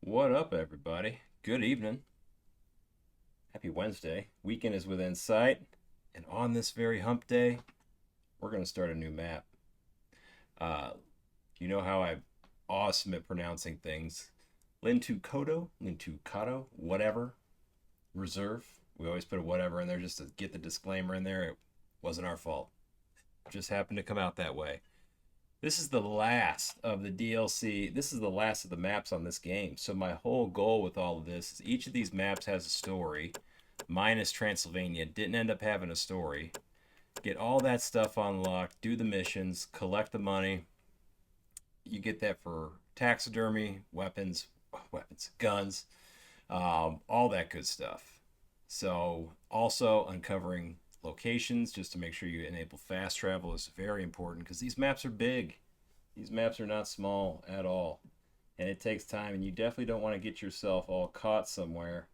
What up, everybody? Good evening. Happy Wednesday. Weekend is within sight. And on this very hump day, we're going to start a new map. Uh, you know how I'm awesome at pronouncing things. Lintukoto, whatever, reserve. We always put a whatever in there just to get the disclaimer in there. It wasn't our fault. It just happened to come out that way. This is the last of the DLC. This is the last of the maps on this game. So my whole goal with all of this is each of these maps has a story. Minus Transylvania didn't end up having a story. Get all that stuff unlocked, do the missions, collect the money. You get that for taxidermy, weapons, guns, all that good stuff. So also uncovering locations just to make sure you enable fast travel is very important because these maps are big. These maps are not small at all. And it takes time, and you definitely don't want to get yourself all caught somewhere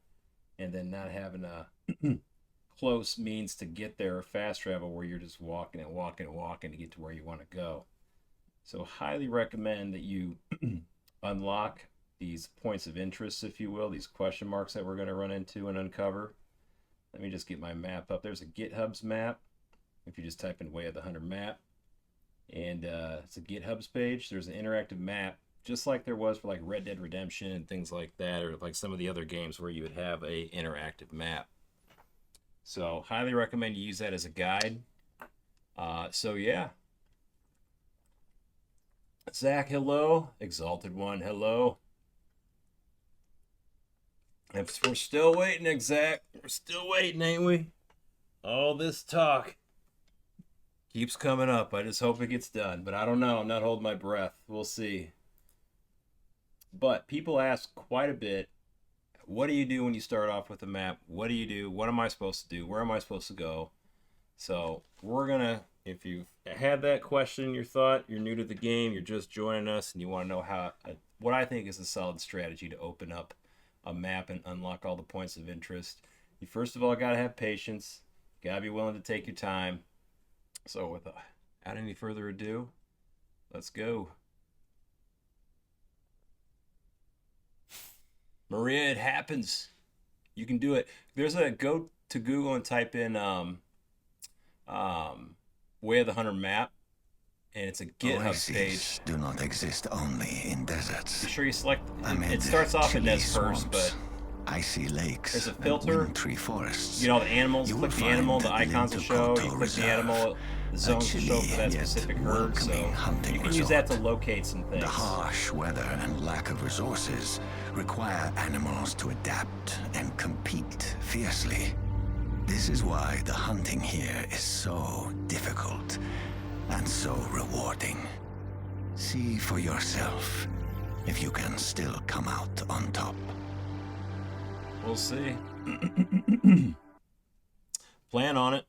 and then not having a close means to get there or fast travel where you're just walking and walking and walking to get to where you want to go. So highly recommend that you unlock these points of interest, if you will, these question marks that we're going to run into and uncover. Let me just get my map up. There's a GitHub's map. If you just type in Way of the Hunter map, and it's a GitHub's page. There's an interactive map, just like there was for like Red Dead Redemption and things like that, or like some of the other games where you would have a interactive map. So highly recommend you use that as a guide. So yeah. Zach, hello. Exalted One, hello. We're still waiting, Zach. We're still waiting, ain't we? All this talk keeps coming up. I just hope it gets done. But I don't know. I'm not holding my breath. We'll see. But people ask quite a bit, what do you do when you start off with a map? What do you do? What am I supposed to do? Where am I supposed to go? So we're going to, if you've had that question, your thought, you're new to the game, you're just joining us, and you want to know how, what I think is a solid strategy to open up a map and unlock all the points of interest. You first of all got to have patience. Got to be willing to take your time. So without any further ado, let's go. Maria, it happens. You can do it. There's a go to Google and type in Way of the Hunter map, and it's a GitHub page. Do not exist only in deserts. Be sure you select. It starts off in Des first, but icy lakes, there's a filter. Tree forests. You know, the animals. Click the animal. The icons will show. You click the animal. The zones will show for that specific herd. So you can use that to locate some things. The harsh weather and lack of resources require animals to adapt and compete fiercely. This is why the hunting here is so difficult and so rewarding. See for yourself if you can still come out on top. We'll see. Plan on it.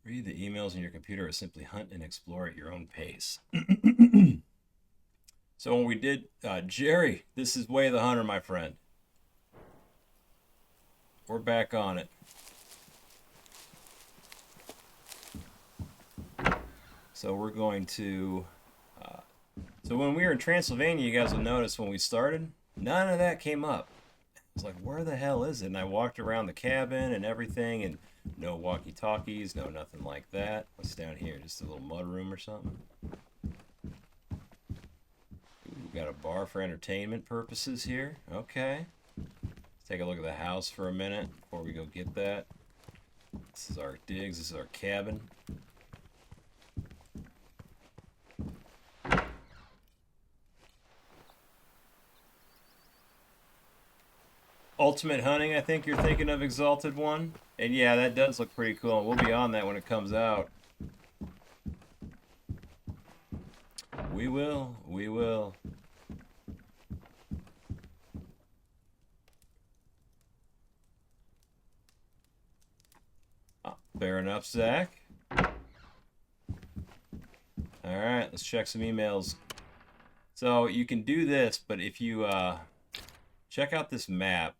Read the emails on your computer or simply hunt and explore at your own pace. So when we did, Jerry, this is Way of the Hunter, my friend. We're back on it. So we're going to, so when we were in Transylvania, you guys will notice when we started, none of that came up. I was like, where the hell is it? And I walked around the cabin and everything, and no walkie-talkies, no nothing like that. What's down here? Just a little mud room or something? Ooh, we got a bar for entertainment purposes here. Okay. Let's take a look at the house for a minute before we go get that. This is our digs. This is our cabin. Ultimate hunting, I think you're thinking of, Exalted One. And yeah, that does look pretty cool. And we'll be on that when it comes out. We will. We will. Oh, fair enough, Zach. Alright, let's check some emails. So you can do this, but if you check out this map,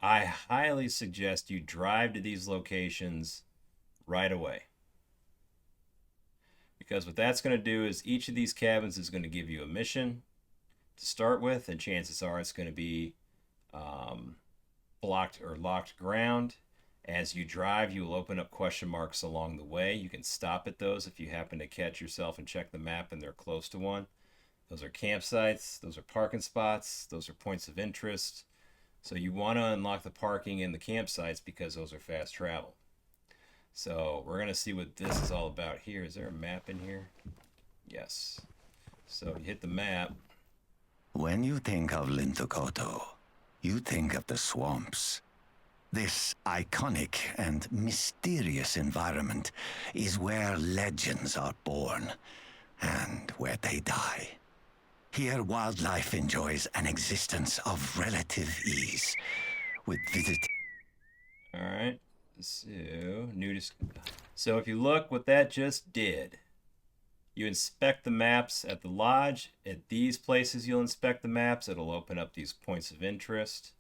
I highly suggest you drive to these locations right away. Because what that's going to do is each of these cabins is going to give you a mission to start with, and chances are it's going to be blocked or locked ground. As you drive, you will open up question marks along the way. You can stop at those if you happen to catch yourself and check the map and they're close to one. Those are campsites, those are parking spots, those are points of interest. So you want to unlock the parking in the campsites because those are fast travel. So we're going to see what this is all about here. Is there a map in here? Yes. So you hit the map. When you think of Lintukoto, you think of the swamps. This iconic and mysterious environment is where legends are born and where they die. Here, wildlife enjoys an existence of relative ease, with All right. So if you look, what that just did, you inspect the maps at the lodge. At these places, you'll inspect the maps. It'll open up these points of interest.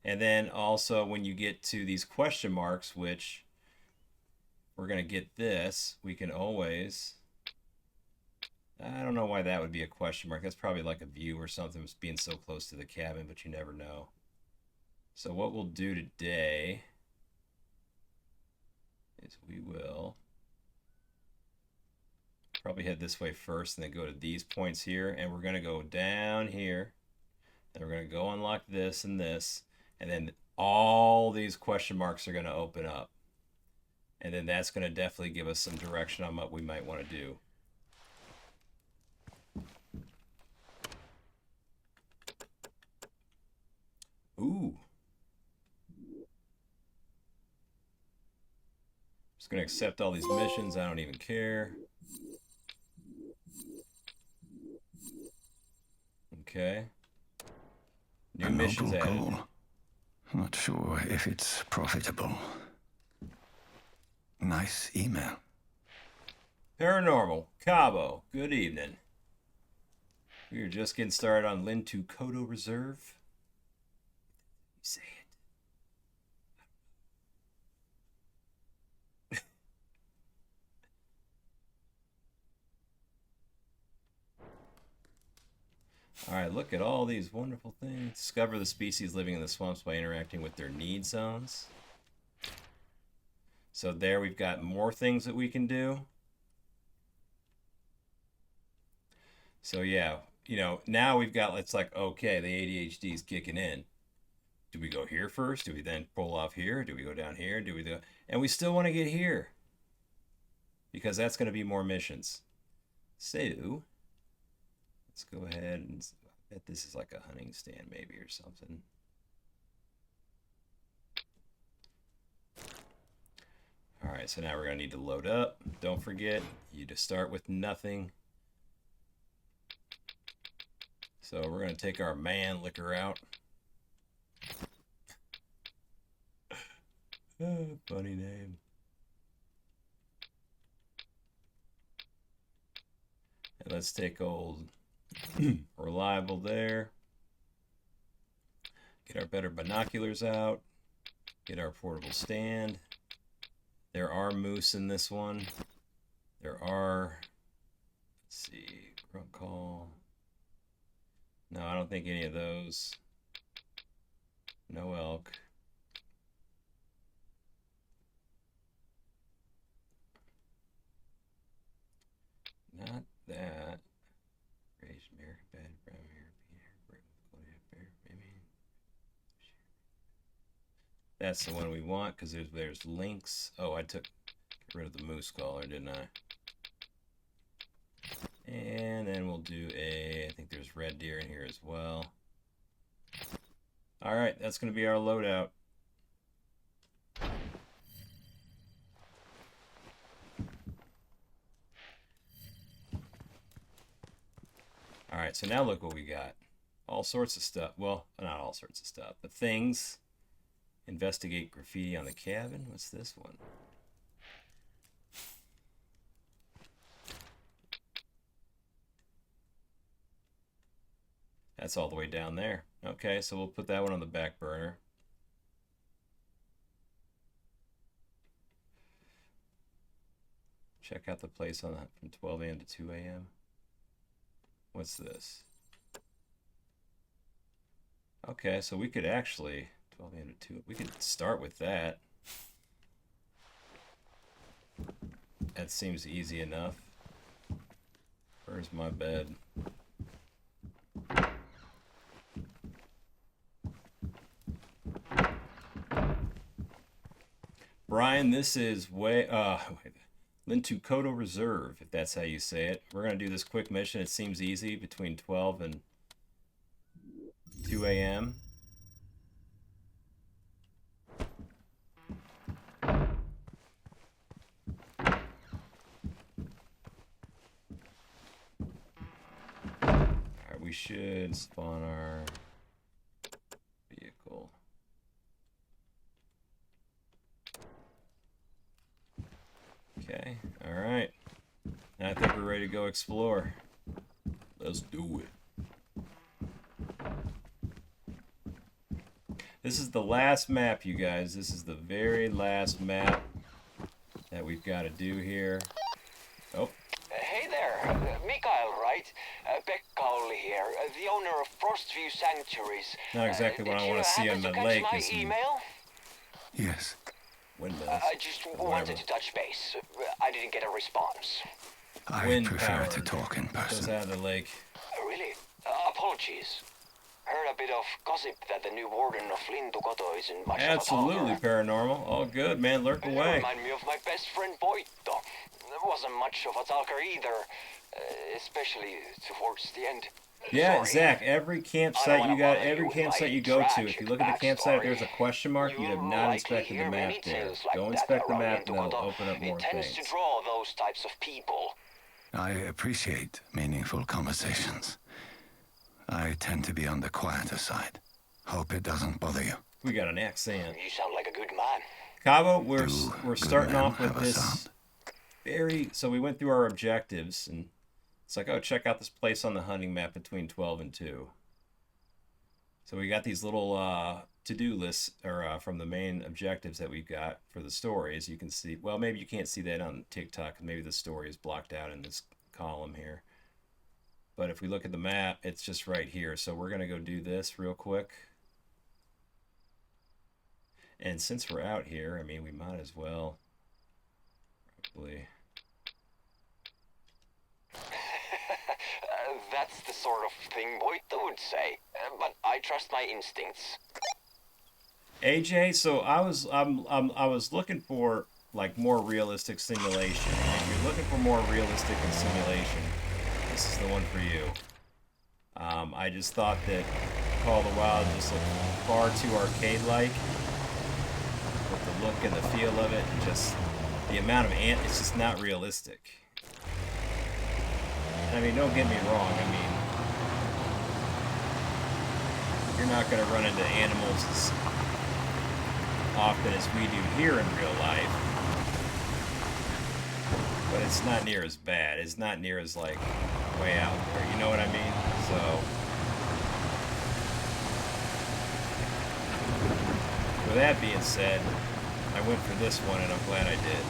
And then also when you get to these question marks, which we're going to get this, we can always, I don't know why that would be a question mark. That's probably like a view or something, being so close to the cabin, but you never know. So what we'll do today is we will probably head this way first and then go to these points here. And we're going to go down here. And we're going to go unlock this and this. And then all these question marks are going to open up. And then that's going to definitely give us some direction on what we might want to do. Ooh. Just going to accept all these missions. I don't even care. Okay. New missions added. Goal. Not sure if it's profitable. Nice email. Paranormal, Cabo, good evening. We are just getting started on Lintukoto Reserve. You say it. Alright, look at all these wonderful things. Discover the species living in the swamps by interacting with their need zones. So there we've got more things that we can do. So yeah, you know, now we've got, it's like, okay, the ADHD is kicking in. Do we go here first? Do we then pull off here? Do we go down here? Do we do? And we still want to get here. Because that's going to be more missions. So let's go ahead and I bet this is like a hunting stand maybe or something. All right, so now we're going to need to load up. Don't forget, you just start with nothing. So we're going to take our man liquor out. Funny name. And let's take old Reliable there. Get our better binoculars out. Get our portable stand. There are moose in this one. There are, let's see, grunt call. No, I don't think any of those. No elk. Not that. Raised American bad brown hair, bear, that's the one we want because there's lynx. Oh, I took rid of the moose collar, didn't I? And then we'll do I think there's red deer in here as well. All right, that's going to be our loadout. All right, so now look what we got. All sorts of stuff. Well, not all sorts of stuff, but things. Investigate graffiti on the cabin. What's this one? That's all the way down there. Okay, so we'll put that one on the back burner. Check out the place on that from 12 a.m. to 2 a.m. What's this? Okay, so we could actually 12 and 2. We could start with that. That seems easy enough. Where's my bed? Brian, this is Lintukoto Reserve, if that's how you say it. We're gonna do this quick mission. It seems easy, between 12 and 2 a.m. Alright, we should spawn our vehicle. Okay, alright. Now I think we're ready to go explore. Let's do it. This is the last map, you guys. This is the very last map that we've got to do here. Oh. Hey there, Mikael, right? Pekka-Olli here, the owner of Frostview Sanctuaries. Not exactly what I want to see on the lake. Is email? Yes. Windmills. I just wanted to touch base. I didn't get a response. I Wind prefer power to talk in goes person. out of the lake. Really? Apologies. Heard a bit of gossip that the new warden of Lintukoto isn't much Absolutely of a talker. paranormal. All good, man. Lurk away. Remind me of my best friend Boito. Wasn't much of a talker either, especially towards the end. Yeah, Sorry. Zach. Every campsite you got, every campsite you go to, if tragic you look at the campsite, backstory. there's a question mark. You'd have not likely inspected the hear map many there. tales like Go that inspect the around map, and they'll Lintukoto. open up more It tends things. to draw those types of people. I appreciate meaningful conversations. I tend to be on the quieter side. Hope it doesn't bother you. We got an accent. You sound like a good man. Cabo, we're Do good starting men off with have a this sound? so we went through our objectives, and it's like, oh, check out this place on the hunting map between 12 and 2. So we got these little to-do lists, or from the main objectives that we've got for the story. As you can see, well, maybe you can't see that on TikTok. Maybe the story is blocked out in this column here. But if we look at the map, it's just right here. So we're gonna go do this real quick. And since we're out here, I mean, we might as well probably. That's the sort of thing Boito would say, but I trust my instincts. AJ, so I was looking for like more realistic simulation. And if you're looking for more realistic in simulation, this is the one for you. I just thought that Call of the Wild just looked far too arcade-like with the look and the feel of it, and just the amount of it's just not realistic. I mean, don't get me wrong. I mean, you're not going to run into animals as often as we do here in real life, but it's not near as bad. It's not near as like way out there. You know what I mean? So, with that being said, I went for this one, and I'm glad I did.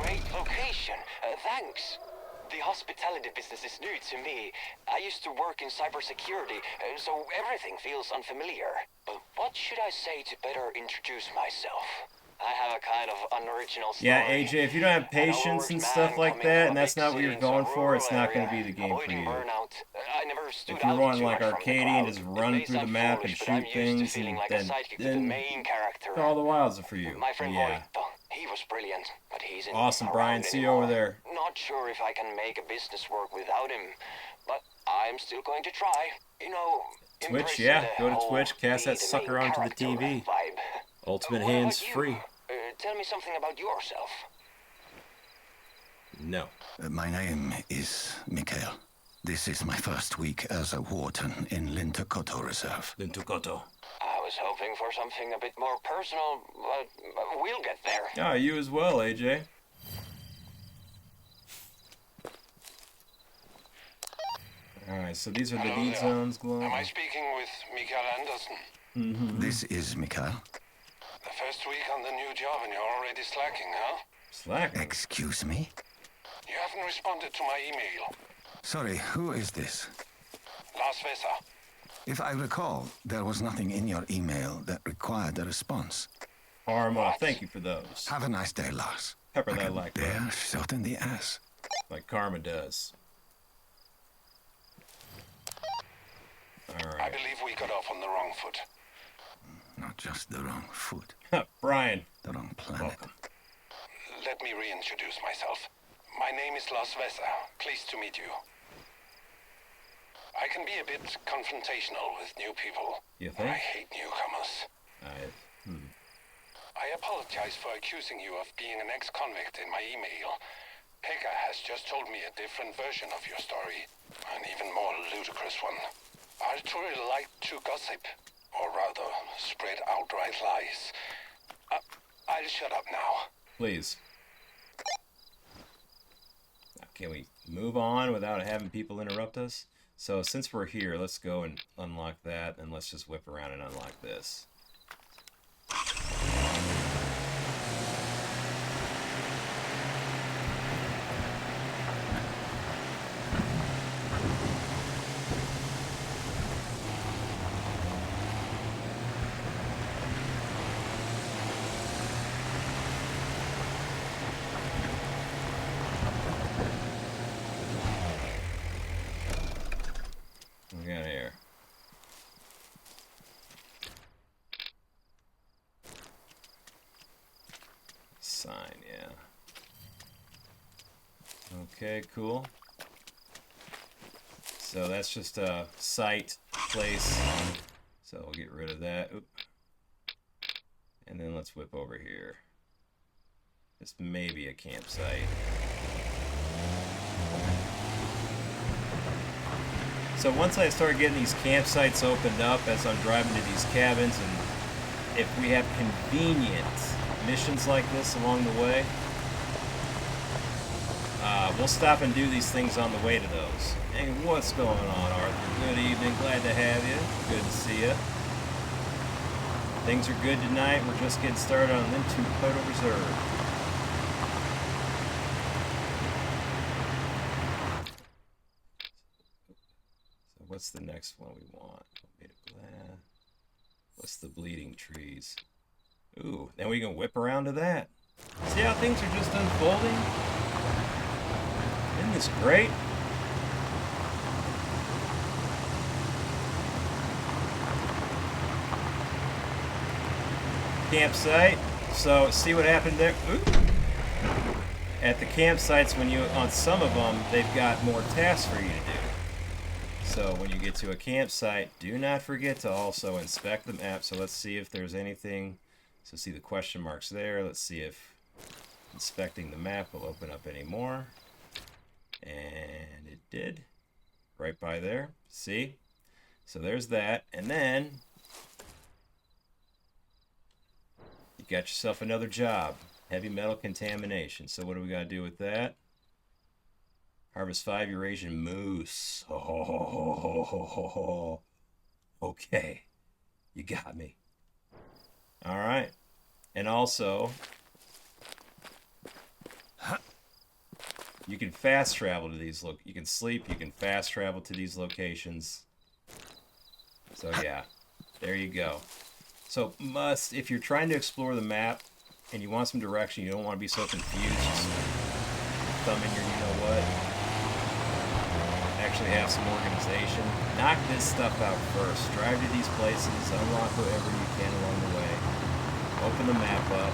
Great location. Thanks. The hospitality business is new to me. I used to work in cybersecurity, so everything feels unfamiliar. But what should I say to better introduce myself? I have a kind of unoriginal story. Yeah, AJ, if you don't have patience and stuff like that, and that's not what you're going for, it's not going to be the game for you. If you're wanting like arcade and just run through the map and shoot things, and then Call of the Wilds are for you. My friend Yeah. Boito, he was brilliant, but he's in Awesome, Brian. around See you over anymore. there. Not sure if I can make a business work without him, but I'm still going to try. You know, Twitch, embrace yeah. the Go to whole Twitch, cast be that the sucker main onto the character TV. vibe. Ultimate What hands about you? free. Tell me something about yourself. No. My name is Mikael. This is my first week as a warden in Lintukoto Reserve. Lintukoto. I was hoping for something a bit more personal, but we'll get there. Ah, you as well, AJ. Alright, so these are the Hello deed there. zones, Glow. Am I speaking with Mikael Anderson? Mm-hmm. This is Mikael. The first week on the new job and you're already slacking, huh? Slacking. Excuse me? You haven't responded to my email. Sorry, who is this? Las Vesa. If I recall, there was nothing in your email that required a response. Karma, thank you for those. Have a nice day, Lars. Pepper that like bear button. shot in the ass. Like Karma does. I Alright. believe we got off on the wrong foot. Not just the wrong foot, Brian. the wrong planet. Welcome. Let me reintroduce myself. My name is Las Vesa. Pleased to meet you. I can be a bit confrontational with new people. You think? I hate newcomers. I apologize for accusing you of being an ex-convict in my email. Pekka has just told me a different version of your story. An even more ludicrous one. Arturi liked to gossip. Or rather, spread outright lies. I'll shut up now. Please. Now, can we move on without having people interrupt us? So since we're here, let's go and unlock that, and let's just whip around and unlock this. We got here. Sign, yeah. Okay, cool. So that's just a site, place. So we'll get rid of that. Oop. And then let's whip over here. This may be a campsite. So once I start getting these campsites opened up as I'm driving to these cabins, and if we have convenient missions like this along the way, we'll stop and do these things on the way to those. Hey, what's going on, Arthur? Good evening, glad to have you. Good to see you. Things are good tonight. We're just getting started on Lintukoto Reserve. What's the next one we want? What's the bleeding trees? Ooh, then we can whip around to that. See how things are just unfolding? Isn't this great? Campsite. So see what happened there? Ooh. At the campsites, when you on some of them, they've got more tasks for you to do. So when you get to a campsite, do not forget to also inspect the map. So let's see if there's anything. So see the question marks there. Let's see if inspecting the map will open up any more. And it did. Right by there. See? So there's that. And then you got yourself another job. Heavy metal contamination. So what do we got to do with that? Harvest 5 Eurasian moose. Oh, okay. You got me. All right. And also, you can fast travel to these you can sleep, you can fast travel to these locations. So yeah, there you go. So if you're trying to explore the map and you want some direction, you don't want to be so confused, just thumb in your you-know-what. Actually have some organization. Knock this stuff out first. Drive to these places, unlock whatever you can along the way. Open the map up.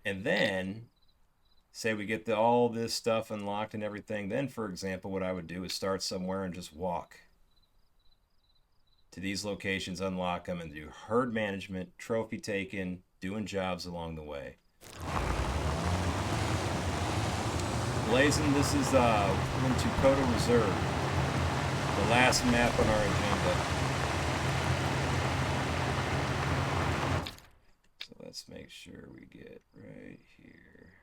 And then, say we get all this stuff unlocked and everything, then for example, what I would do is start somewhere and just walk to these locations, unlock them, and do herd management, trophy taking, doing jobs along the way. Blazing, this is Lintukoto Reserve, the last map on our agenda. So let's make sure we get right here.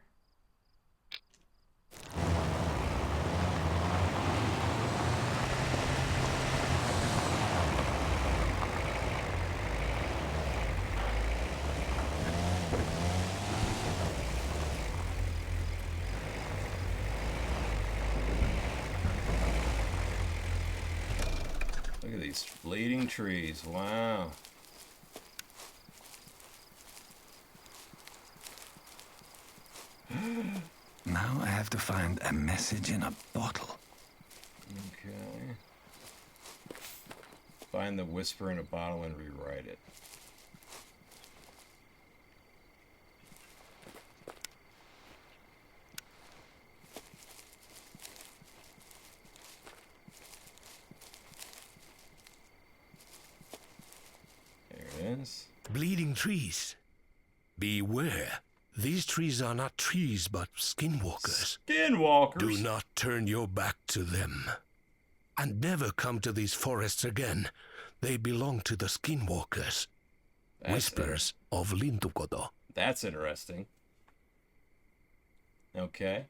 Look at these bleeding trees. Wow. Now I have to find a message in a bottle. Okay. Find the whisper in a bottle and rewrite it. There it is. Bleeding trees. Beware. These trees are not trees, but skinwalkers. Skinwalkers. Do not turn your back to them. And never come to these forests again. They belong to the skinwalkers. Whispers of Lintukoto. That's interesting. Okay.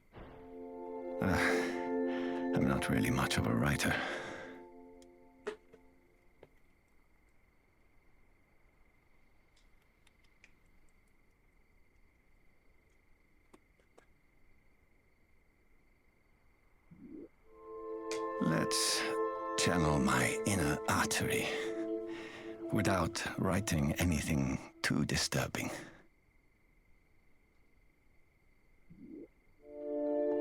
I'm not really much of a writer. Let's channel my inner artery without writing anything too disturbing.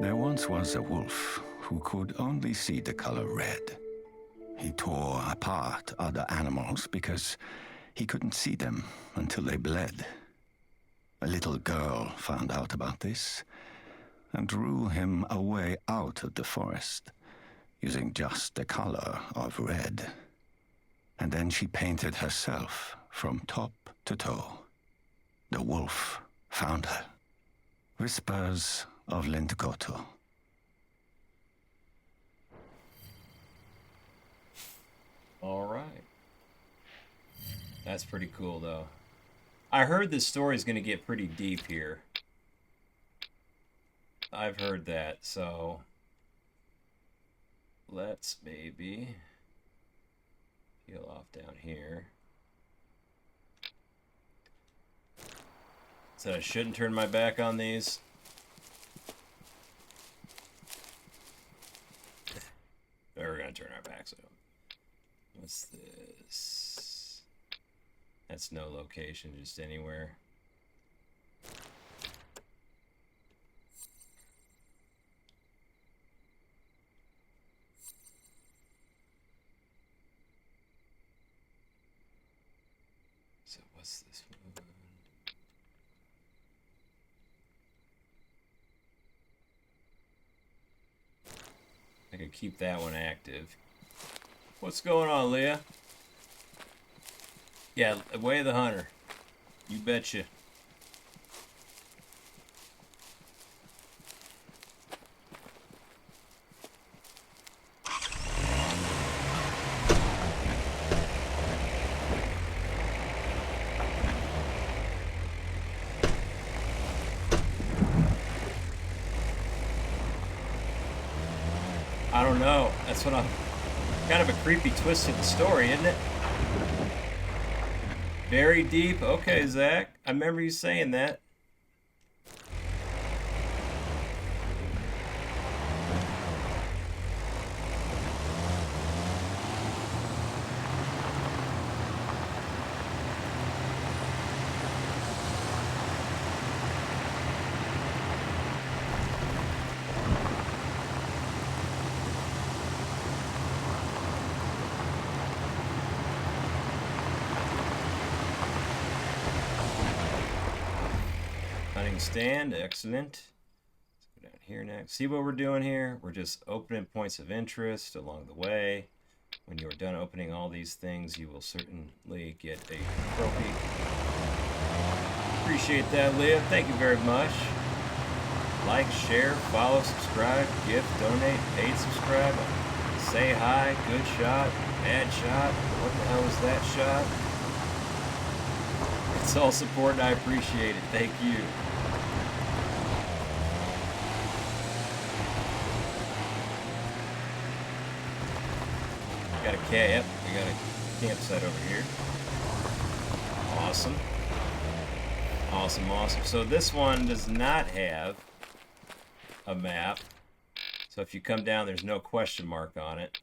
There once was a wolf who could only see the color red. He tore apart other animals because he couldn't see them until they bled. A little girl found out about this and drew him a way out of the forest, using just the color of red. And then she painted herself from top to toe. The wolf found her. Whispers of Lintukoto. All right. That's pretty cool, though. I heard this story is going to get pretty deep here. I've heard that, so let's maybe peel off down here. Said I shouldn't turn my back on these. We're gonna turn our backs on. What's this? That's no location, just anywhere. So what's this one? I could keep that one active. What's going on, Leah? Yeah, Way of the Hunter. You betcha. I don't know. That's what I'm... Kind of a creepy twist to the story, isn't it? Very deep. Okay, Zach. I remember you saying that. Stand, excellent. Let's go down here next. See what we're doing here? We're just opening points of interest along the way. When you are done opening all these things, you will certainly get a trophy. Appreciate that, Leah. Thank you very much. Like, share, follow, subscribe, gift, donate, paid subscribe, say hi, good shot, bad shot, what the hell is that shot? It's all support and I appreciate it. Thank you. Got a yep, we got a campsite over here. Awesome. Awesome, awesome. So this one does not have a map. So if you come down, there's no question mark on it.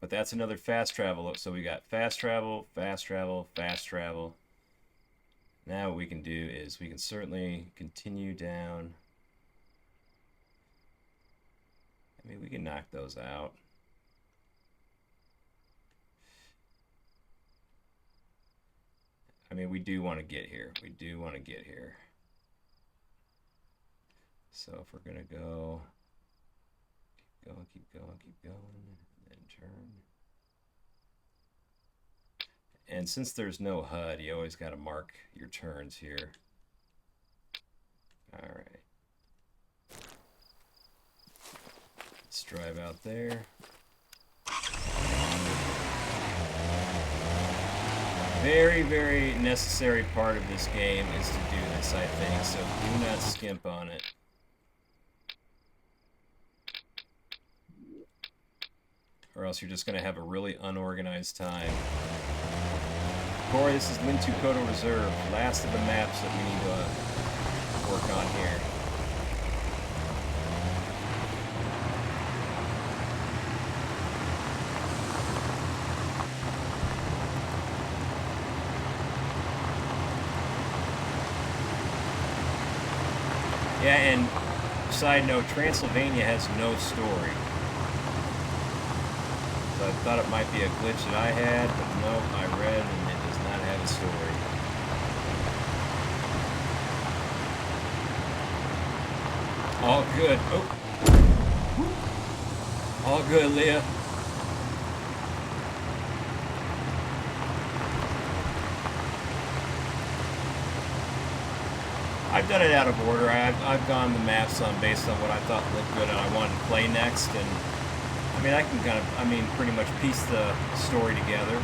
But that's another fast travel. So we got fast travel, fast travel, fast travel. Now what we can do is we can certainly continue down. I mean, we can knock those out. I mean, we do want to get here. We do want to get here. So if we're going to go, keep going, keep going, keep going, and turn. And since there's no HUD, you always got to mark your turns here. All right. Let's drive out there. Very, very necessary part of this game is to do this, I think, so do not skimp on it. Or else you're just going to have a really unorganized time. Corey, this is Lintukoto Reserve, last of the maps that we need to work on here. Yeah, and side note, Transylvania has no story. So I thought it might be a glitch that I had, but no, I read and it does not have a story. All good. Oh. All good, Leah. I've done it out of order. I've gone the maps on based on what I thought looked good and I wanted to play next. And I mean, I can kind of, pretty much piece the story together.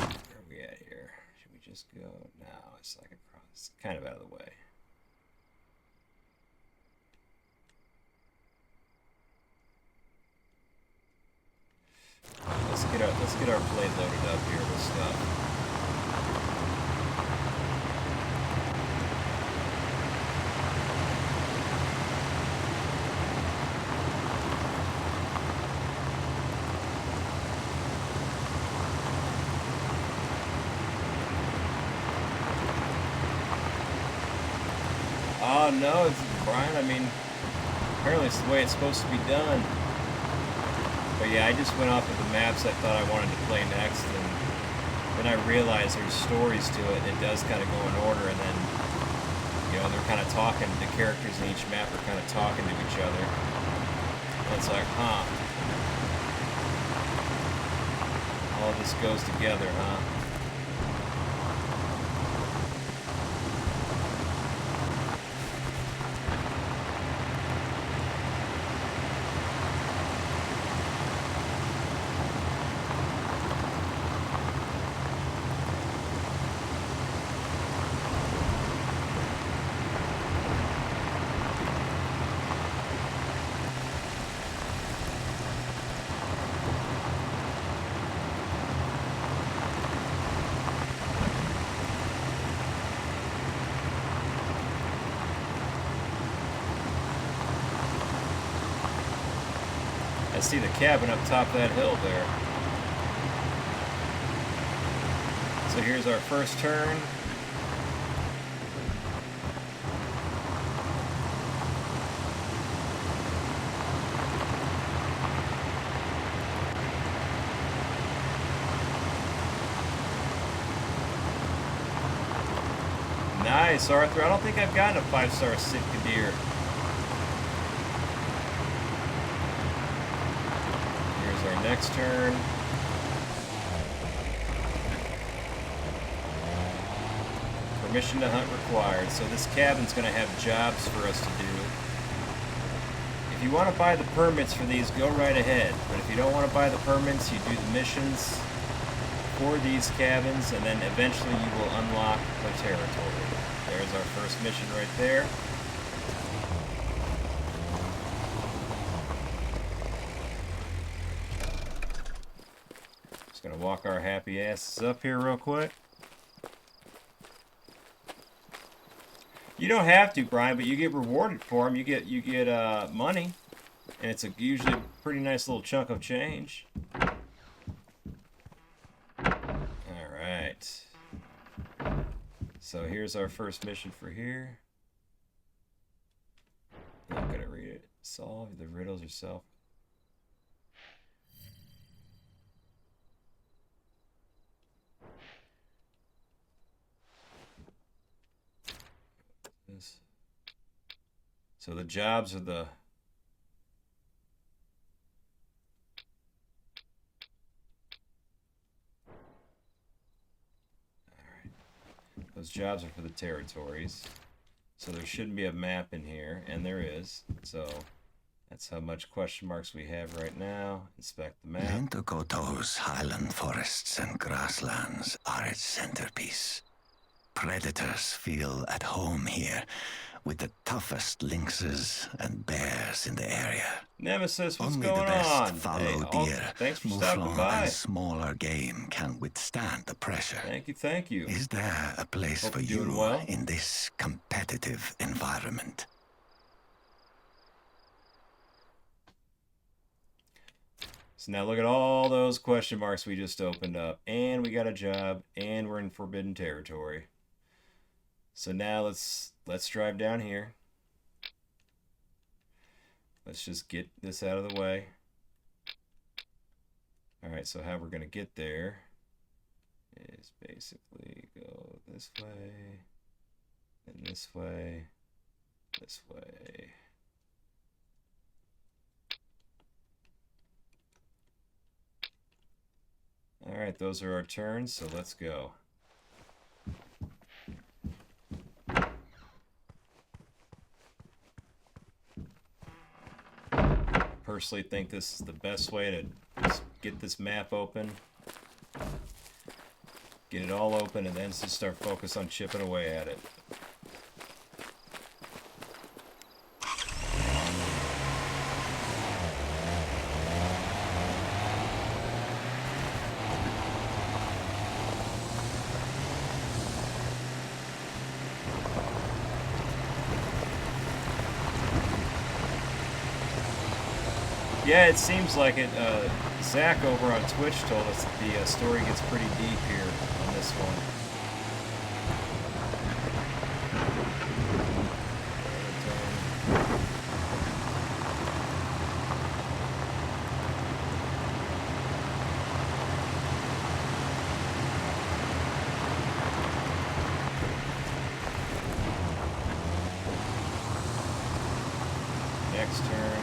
Where are we at here? Should we just go? No, it's like across. It's kind of out of the way. Let's get our plate loaded up here with stuff. Oh no, it's Brian. I mean, apparently it's the way it's supposed to be done. But yeah, I just went off of the maps I thought I wanted to play next, and then I realized there's stories to it, and it does kind of go in order, and then, you know, they're kind of talking, the characters in each map are kind of talking to each other. And it's like, huh. All this goes together, huh? I see the cabin up top of that hill there. So here's our first turn. Nice, Arthur. I don't think I've gotten a 5-star Sitka deer. Next turn. Permission to hunt required. So this cabin's going to have jobs for us to do. If you want to buy the permits for these, go right ahead. But if you don't want to buy the permits, you do the missions for these cabins, and then eventually you will unlock the territory. There's our first mission right there. Gonna walk our happy asses up here real quick. You don't have to, Brian, but you get rewarded for them. You get money And it's usually a pretty nice little chunk of change. Alright. So here's our first mission for here. I'm not gonna read it. Solve the riddles yourself. So the jobs are the those jobs are for the territories. So there shouldn't be a map in here, and there is. So that's how much question marks we have right now. Inspect the map. Lintukoto's highland forests and grasslands are its centerpiece. Predators feel at home here, with the toughest lynxes and bears in the area. Nemesis, what's Only going the best on? fallow deer, thanks for stopping mouflon, by. and smaller game can withstand the pressure. Thank you, thank you. Is there a place Hope for you're doing you well. in this competitive environment? So now look at all those question marks we just opened up. And we got a job, and we're in forbidden territory. So now let's drive down here. Let's just get this out of the way. Alright, so how we're going to get there is basically go this way, and this way, this way. Alright, those are our turns, so let's go. Personally think this is the best way to just get this map open. Get it all open and then just start focus on chipping away at it. Yeah, it seems like it. Zach over on Twitch told us that the story gets pretty deep here on this one. Next turn.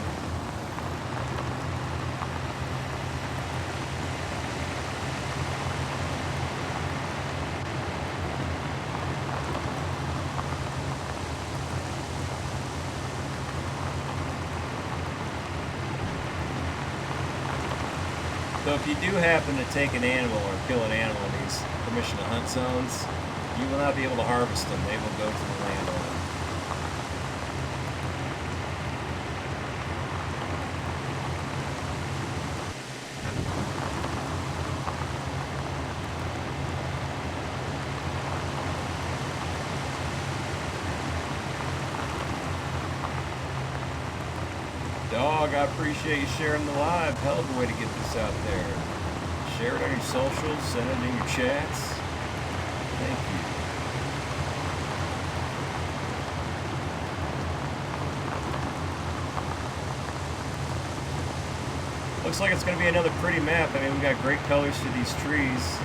So if you do happen to take an animal or kill an animal in these permission to hunt zones, you will not be able to harvest them. They will go to the landowner. Dog, I appreciate you sharing the live. Hell of a way to get this out there. Share it on your socials, send it in your chats. Thank you. Looks like it's going to be another pretty map. I mean, we got great colors to these trees.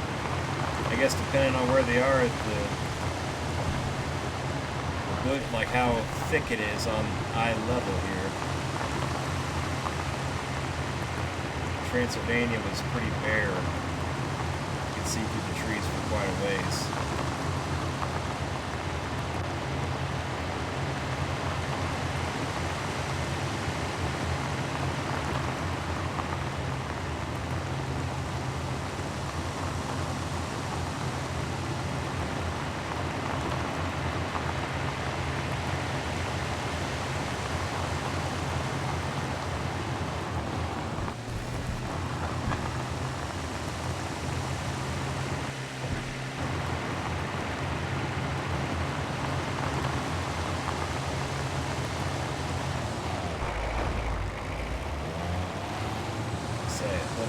I guess depending on where they are at the like how thick it is on eye level here. Transylvania was pretty bare. You could see through the trees for quite a ways.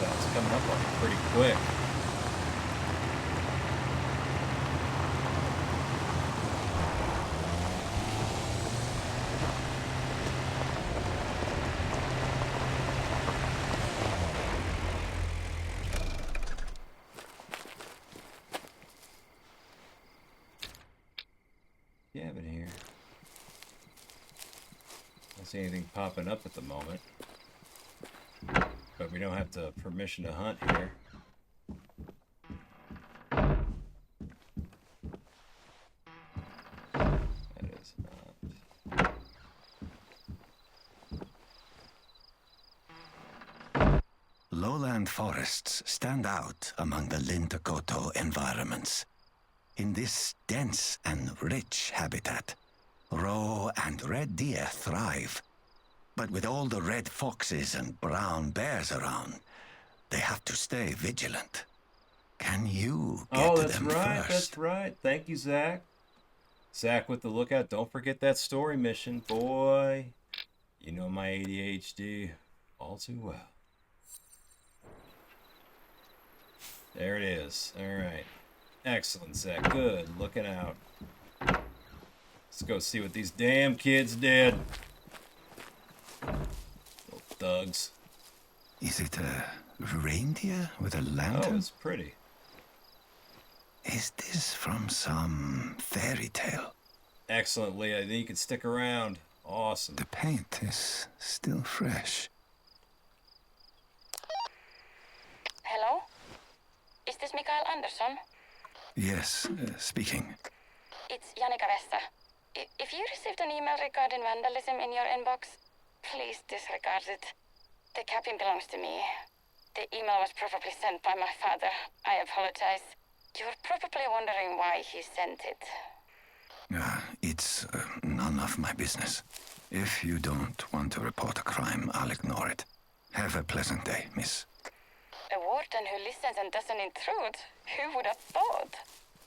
That was coming up on me pretty quick. Cabin here. Don't see anything popping up at the moment. But we don't have the permission to hunt here. That is not. Lowland forests stand out among the Lintukoto environments. In this dense and rich habitat, roe and red deer thrive. But with all the red foxes and brown bears around, they have to stay vigilant. Can you get to them first? That's right. Thank you, Zach. Zach with the lookout. Don't forget that story mission. Boy, you know my ADHD all too well. There it is. All right. Excellent, Zach. Good. Looking out. Let's go see what these damn kids did. Little thugs. Is it a reindeer with a lantern? Oh, it's pretty. Is this from some fairy tale? Excellent, Leah. I think you can stick around. Awesome. The paint is still fresh. Hello? Is this Mikael Andersson? Yes, speaking. It's Janika Vesta. If you received an email regarding vandalism in your inbox, please disregard it. The cabin belongs to me. The email was probably sent by my father. I apologize. You're probably wondering why he sent it. It's none of my business. If you don't want to report a crime, I'll ignore it. Have a pleasant day, miss. A warden who listens and doesn't intrude? Who would have thought?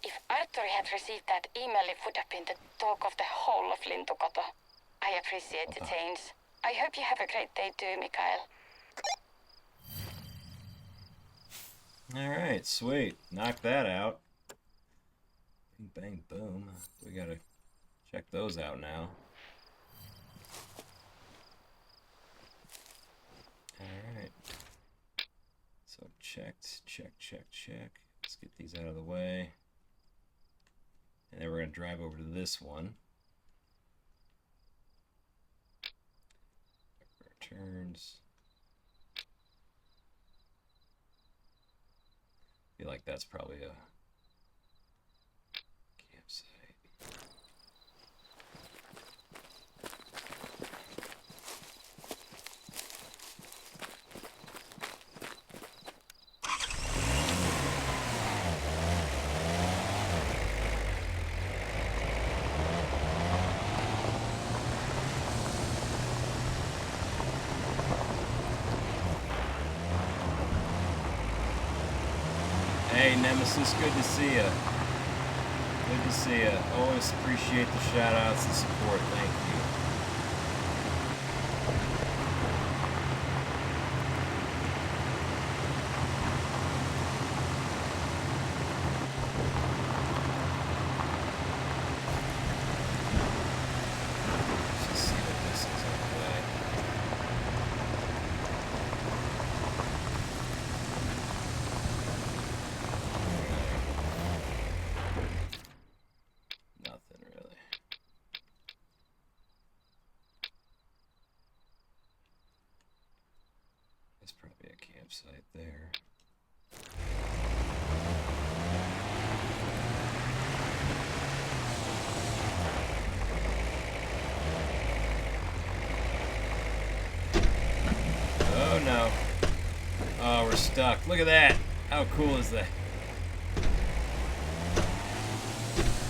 If Arthur had received that email, it would have been the talk of the whole of Lintukoto. I appreciate the change. I hope you have a great day too, Mikael. Alright, sweet. Knock that out. Bing, bang, boom. We gotta check those out now. Alright. So checked, check. Let's get these out of the way. And then we're gonna drive over to this one. Returns. I feel like that's probably a campsite. Hey, Nemesis, good to see ya. Good to see ya. Always appreciate the shout-outs and support. Thank you. Let's just see what this is anyway. Nothing really. There's probably a campsite there. Oh no. Oh, we're stuck. Look at that. How cool is that?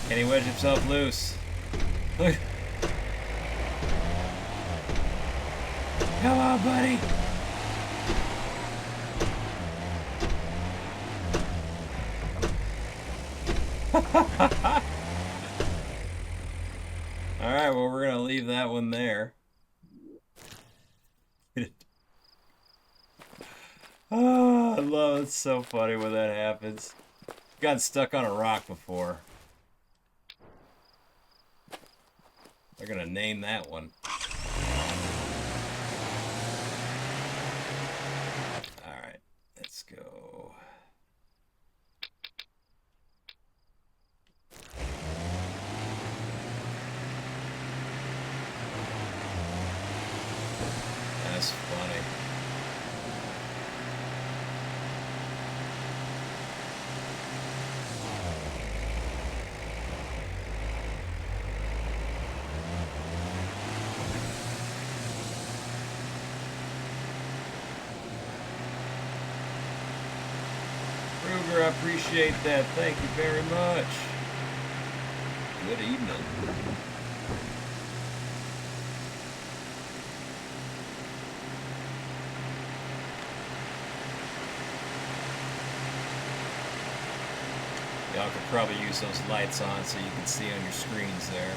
Can he wedge himself loose? Look. Come on, buddy. Alright, well, we're going to leave that one there. Oh, I love it. It's so funny when that happens. Got stuck on a rock before. They're gonna name that one. Alright, let's go. That's funny. Kruger, I appreciate that. Thank you very much. Good evening. Y'all could probably use those lights on so you can see on your screens there.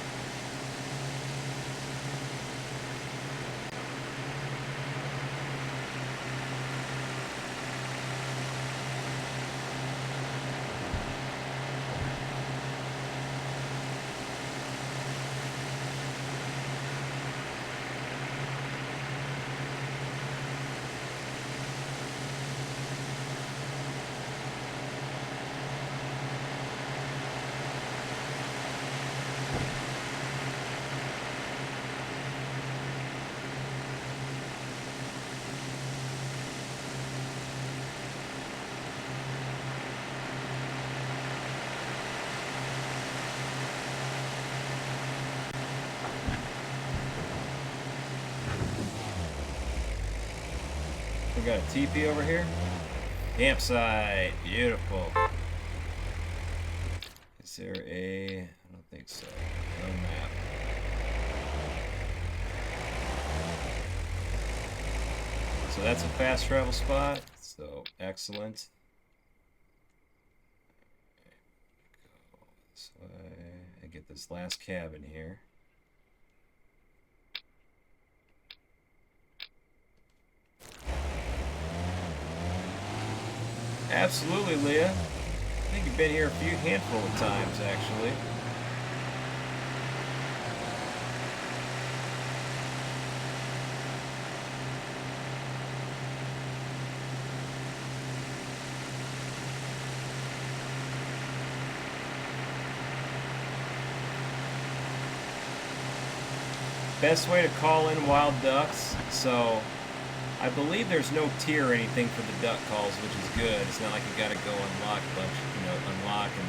We got a teepee over here. Campsite. Beautiful. Is there a... I don't think so. No map. So that's a fast travel spot. So, excellent. Go this way and get this last cabin here. Absolutely, Leah. I think you've been here a handful of times, actually. Best way to call in wild ducks, so I believe there's no tier or anything for the duck calls, which is good. It's not like you gotta go unlock a bunch, unlock and,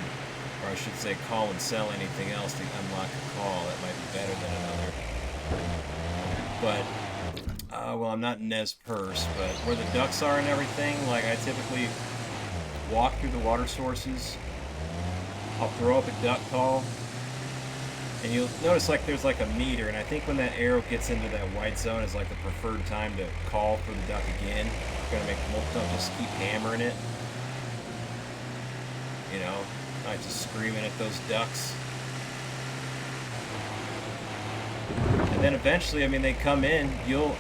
or I should say call and sell anything else to unlock a call. That might be better than another. But, well, I'm not Nez Perce, but where the ducks are and everything, like I typically walk through the water sources. I'll throw up a duck call. And you'll notice like there's like a meter, and I think when that arrow gets into that white zone is like the preferred time to call for the duck again. You're gonna make don't just keep hammering it. You know, not just screaming at those ducks. And then eventually, I mean, they come in, you'll,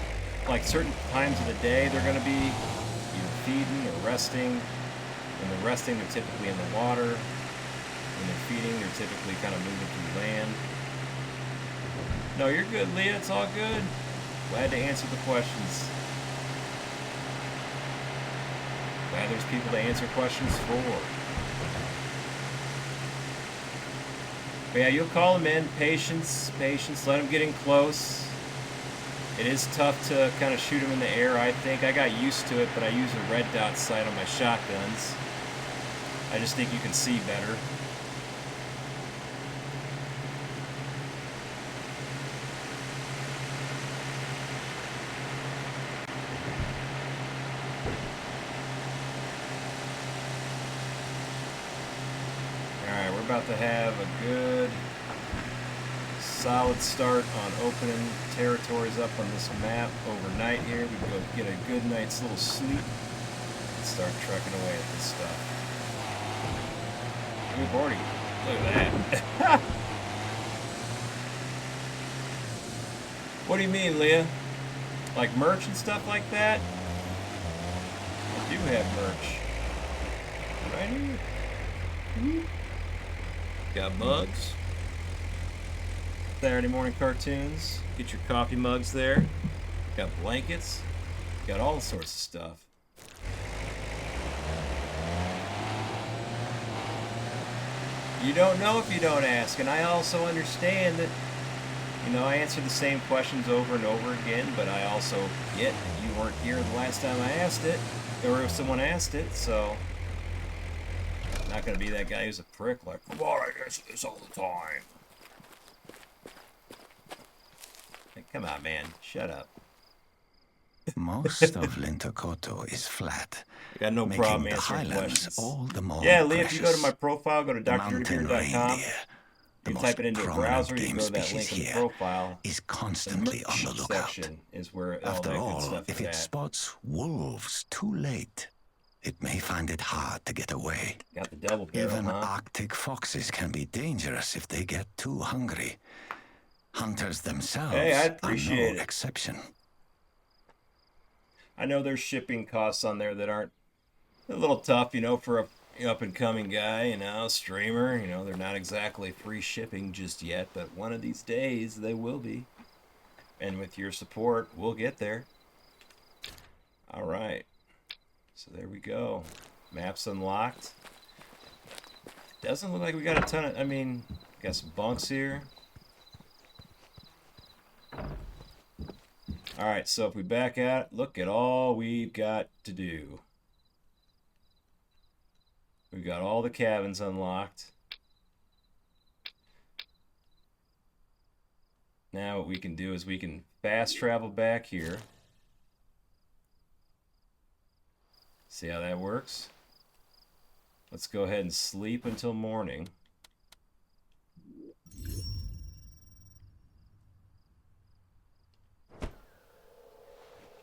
like certain times of the day, they're gonna be either feeding or resting. When they're resting, they're typically in the water. When they're feeding, they're typically kind of moving through land. No, you're good, Leah. It's all good. Glad to answer the questions. Glad there's people to answer questions for. But yeah, you'll call them in. Patience, patience. Let them get in close. It is tough to kind of shoot them in the air, I think. I got used to it, but I use a red dot sight on my shotguns. I just think you can see better. About to have a good solid start on opening territories up on this map overnight here. We can go get a good night's little sleep and start trucking away at this stuff. We've already, look at that. What do you mean, Leah? Like merch and stuff like that? I do do have merch. Right here. Got mugs. Saturday morning cartoons. Get your coffee mugs there. Got blankets. Got all sorts of stuff. You don't know if you don't ask, and I also understand that, you know, I answer the same questions over and over again, but I also get you weren't here the last time I asked it, or if someone asked it, so I'm not going to be that guy who's a prick, like, come on, I answer this all the time. Hey, come on, man, shut up. Most of Lintukoto is flat, I got no making problem the answering highlands questions. all the more Yeah, Lee, if you go to precious. my profile, go to The mountain DrDirtyBeard.com. reindeer, the You most type it into a prominent browser, you game go to that species link in the here, profile. is The constantly on merch the lookout. section is where all After that good all, stuff if is it at. spots wolves too late, it may find it hard to get away. Got the double barrel, Even huh? Arctic foxes can be dangerous if they get too hungry. Hunters themselves Hey, I are appreciate no it. exception. I know there's shipping costs on there that aren't a little tough, you know, for a up-and-coming guy, you know, streamer. You know, they're not exactly free shipping just yet, but one of these days they will be. And with your support, we'll get there. All right. So there we go. Maps unlocked. Doesn't look like we got a ton of, I mean, got some bunks here. All right, so if we back out, look at all we've got to do. We've got all the cabins unlocked. Now what we can do is we can fast travel back here. See how that works? Let's go ahead and sleep until morning.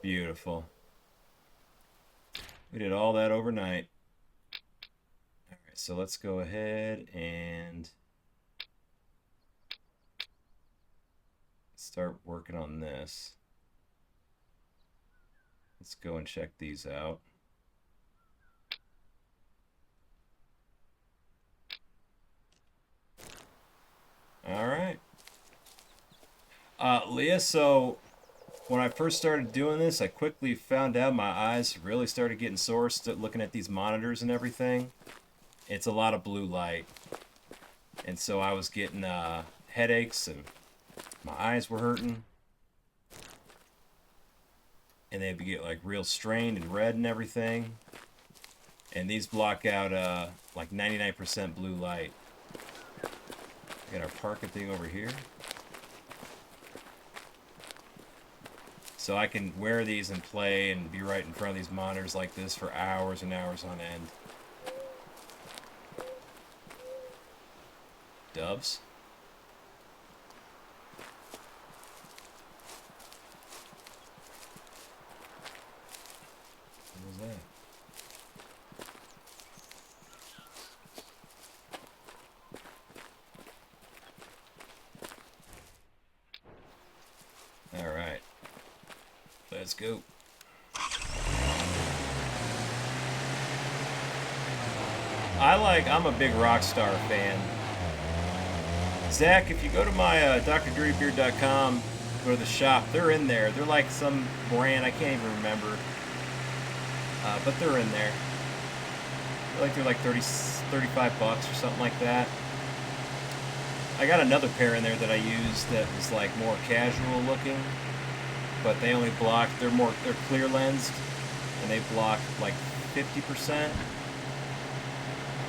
Beautiful. We did all that overnight. All right, so let's go ahead and start working on this. Let's go and check these out. All right. Leah, so when I first started doing this, I quickly found out my eyes really started getting sore looking at these monitors and everything. It's a lot of blue light. And so I was getting headaches and my eyes were hurting. And they'd get like real strained and red and everything. And these block out like 99% blue light. Got our parking thing over here. So I can wear these and play and be right in front of these monitors like this for hours and hours on end. Doves. What was that? All right. Let's go. I'm a big Rockstar fan. Zach, if you go to my DrDirtyBeard.com, go to the shop, they're in there. They're like some brand, I can't even remember. But they're in there. They're like 35 bucks or something like that. I got another pair in there that I used that was like more casual looking, but they only block, they're clear lensed, and they block like 50%.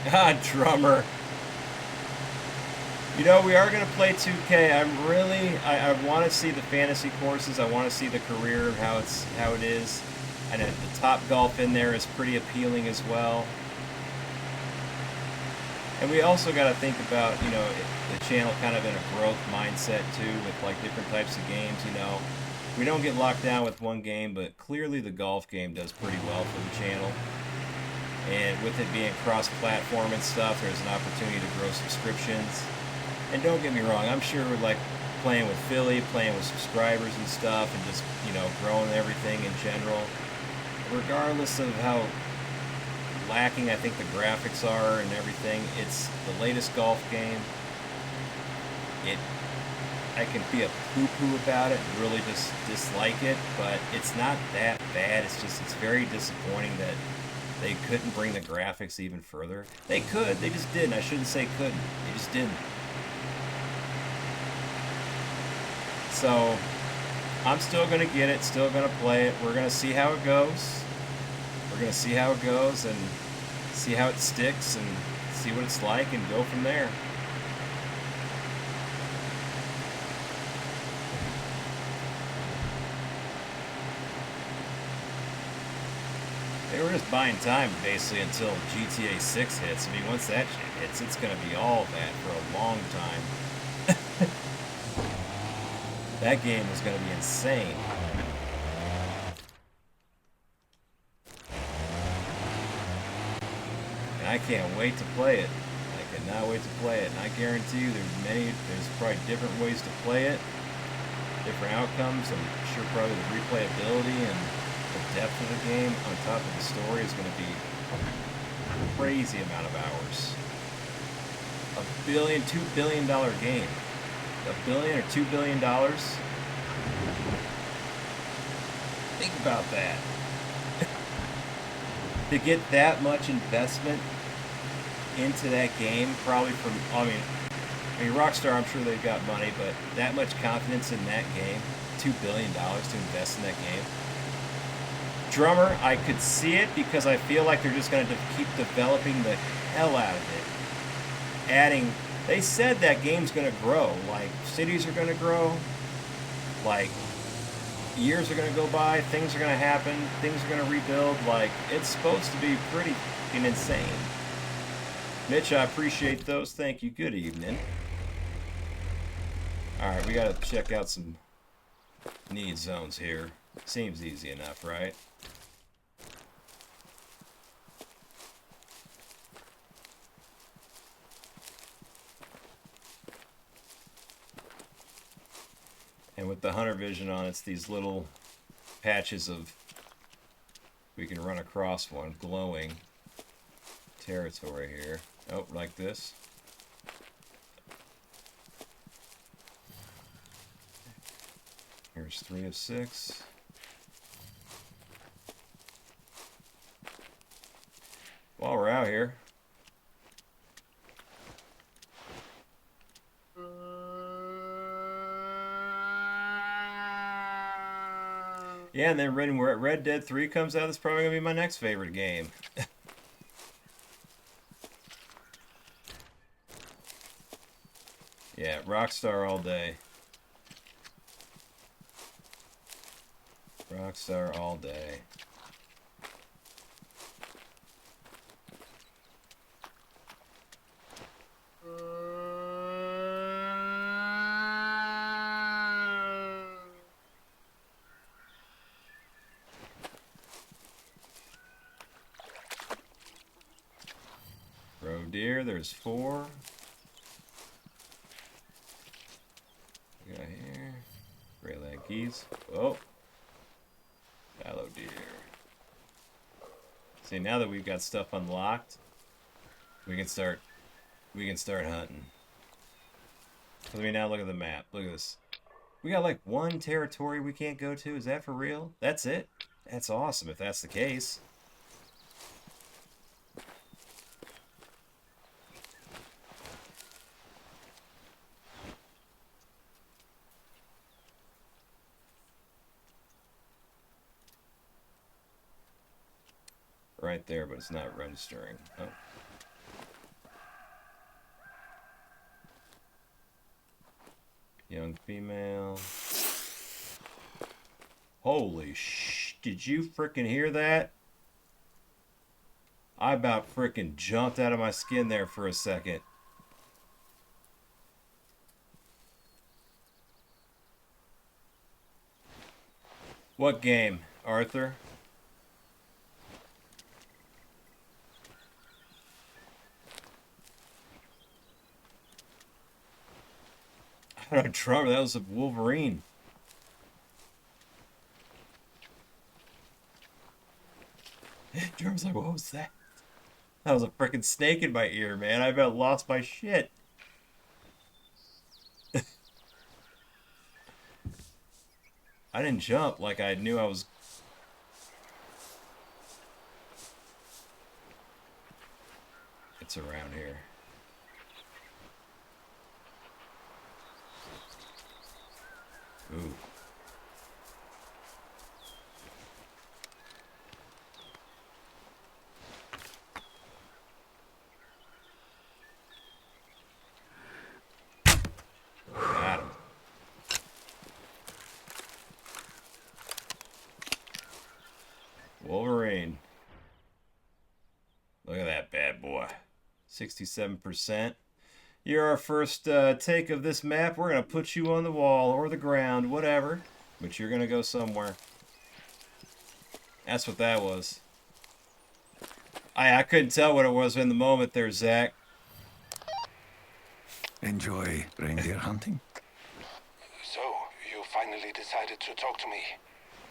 Ah, drummer. You know, we are going to play 2K. I want to see the fantasy courses. I want to see the career of how it is. And the Top Golf in there is pretty appealing as well. And we also got to think about, you know, the channel kind of in a growth mindset too, with like different types of games, you know. We don't get locked down with one game, but clearly the golf game does pretty well for the channel. And with it being cross-platform and stuff, there's an opportunity to grow subscriptions. And don't get me wrong, I'm sure like playing with Philly, playing with subscribers and stuff, and just, you know, growing everything in general. Regardless of how lacking I think the graphics are and everything. It's the latest golf game. I can be a poo-poo about it and really just dislike it, but it's not that bad. It's very disappointing that they couldn't bring the graphics even further. They could, they just didn't. I shouldn't say couldn't, they just didn't. So, I'm still going to get it, still going to play it. We're going to see how it goes. We're going to see how it goes and see how it sticks and see what it's like and go from there. They were just buying time basically until GTA 6 hits. I mean, once that shit hits, it's going to be all that for a long time. That game is going to be insane. And I can't wait to play it. I cannot wait to play it. And I guarantee you there's probably different ways to play it, different outcomes. I'm sure probably the replayability and the depth of the game on top of the story is going to be a crazy amount of hours. $2 billion game. $1 billion or $2 billion? Think about that. To get that much investment into that game, probably from, I mean, Rockstar, I'm sure they've got money, but that much confidence in that game, $2 billion to invest in that game. Drummer, I could see it because I feel like they're just going to keep developing the hell out of it. Adding, they said that game's going to grow. Like, cities are going to grow. Like, years are going to go by. Things are going to happen. Things are going to rebuild. Like, it's supposed to be pretty fucking insane. Mitch, I appreciate those. Thank you. Good evening. Alright, we got to check out some need zones here. Seems easy enough, right? And with the hunter vision on, it's these little patches of, we can run across one, glowing territory here. Oh, like this. Here's 3 of 6. While we're out here, yeah, and then when Red Dead 3 comes out, that's probably going to be my next favorite game. Yeah, Rockstar all day. Rockstar all day. Roe deer, there's 4. We got here. Gray leg geese. Oh. Fallow deer. See, now that we've got stuff unlocked, we can start hunting. Let me now look at the map. Look at this. We got like 1 territory we can't go to. Is that for real? That's it? That's awesome if that's the case. Right there, but it's not registering. Oh. Young female. Holy sh! Did you frickin' hear that? I about frickin' jumped out of my skin there for a second. What game, Arthur? I don't know, Trevor, that was a Wolverine. Drum's like, what was that? That was a freaking snake in my ear, man. I about lost my shit. I didn't jump like I knew I was. It's around here. Ooh. Got him. Wolverine. Look at that bad boy. 67%. You're our first take of this map. We're going to put you on the wall or the ground, whatever. But you're going to go somewhere. That's what that was. I couldn't tell what it was in the moment there, Zach. Enjoy reindeer hunting? So, you finally decided to talk to me.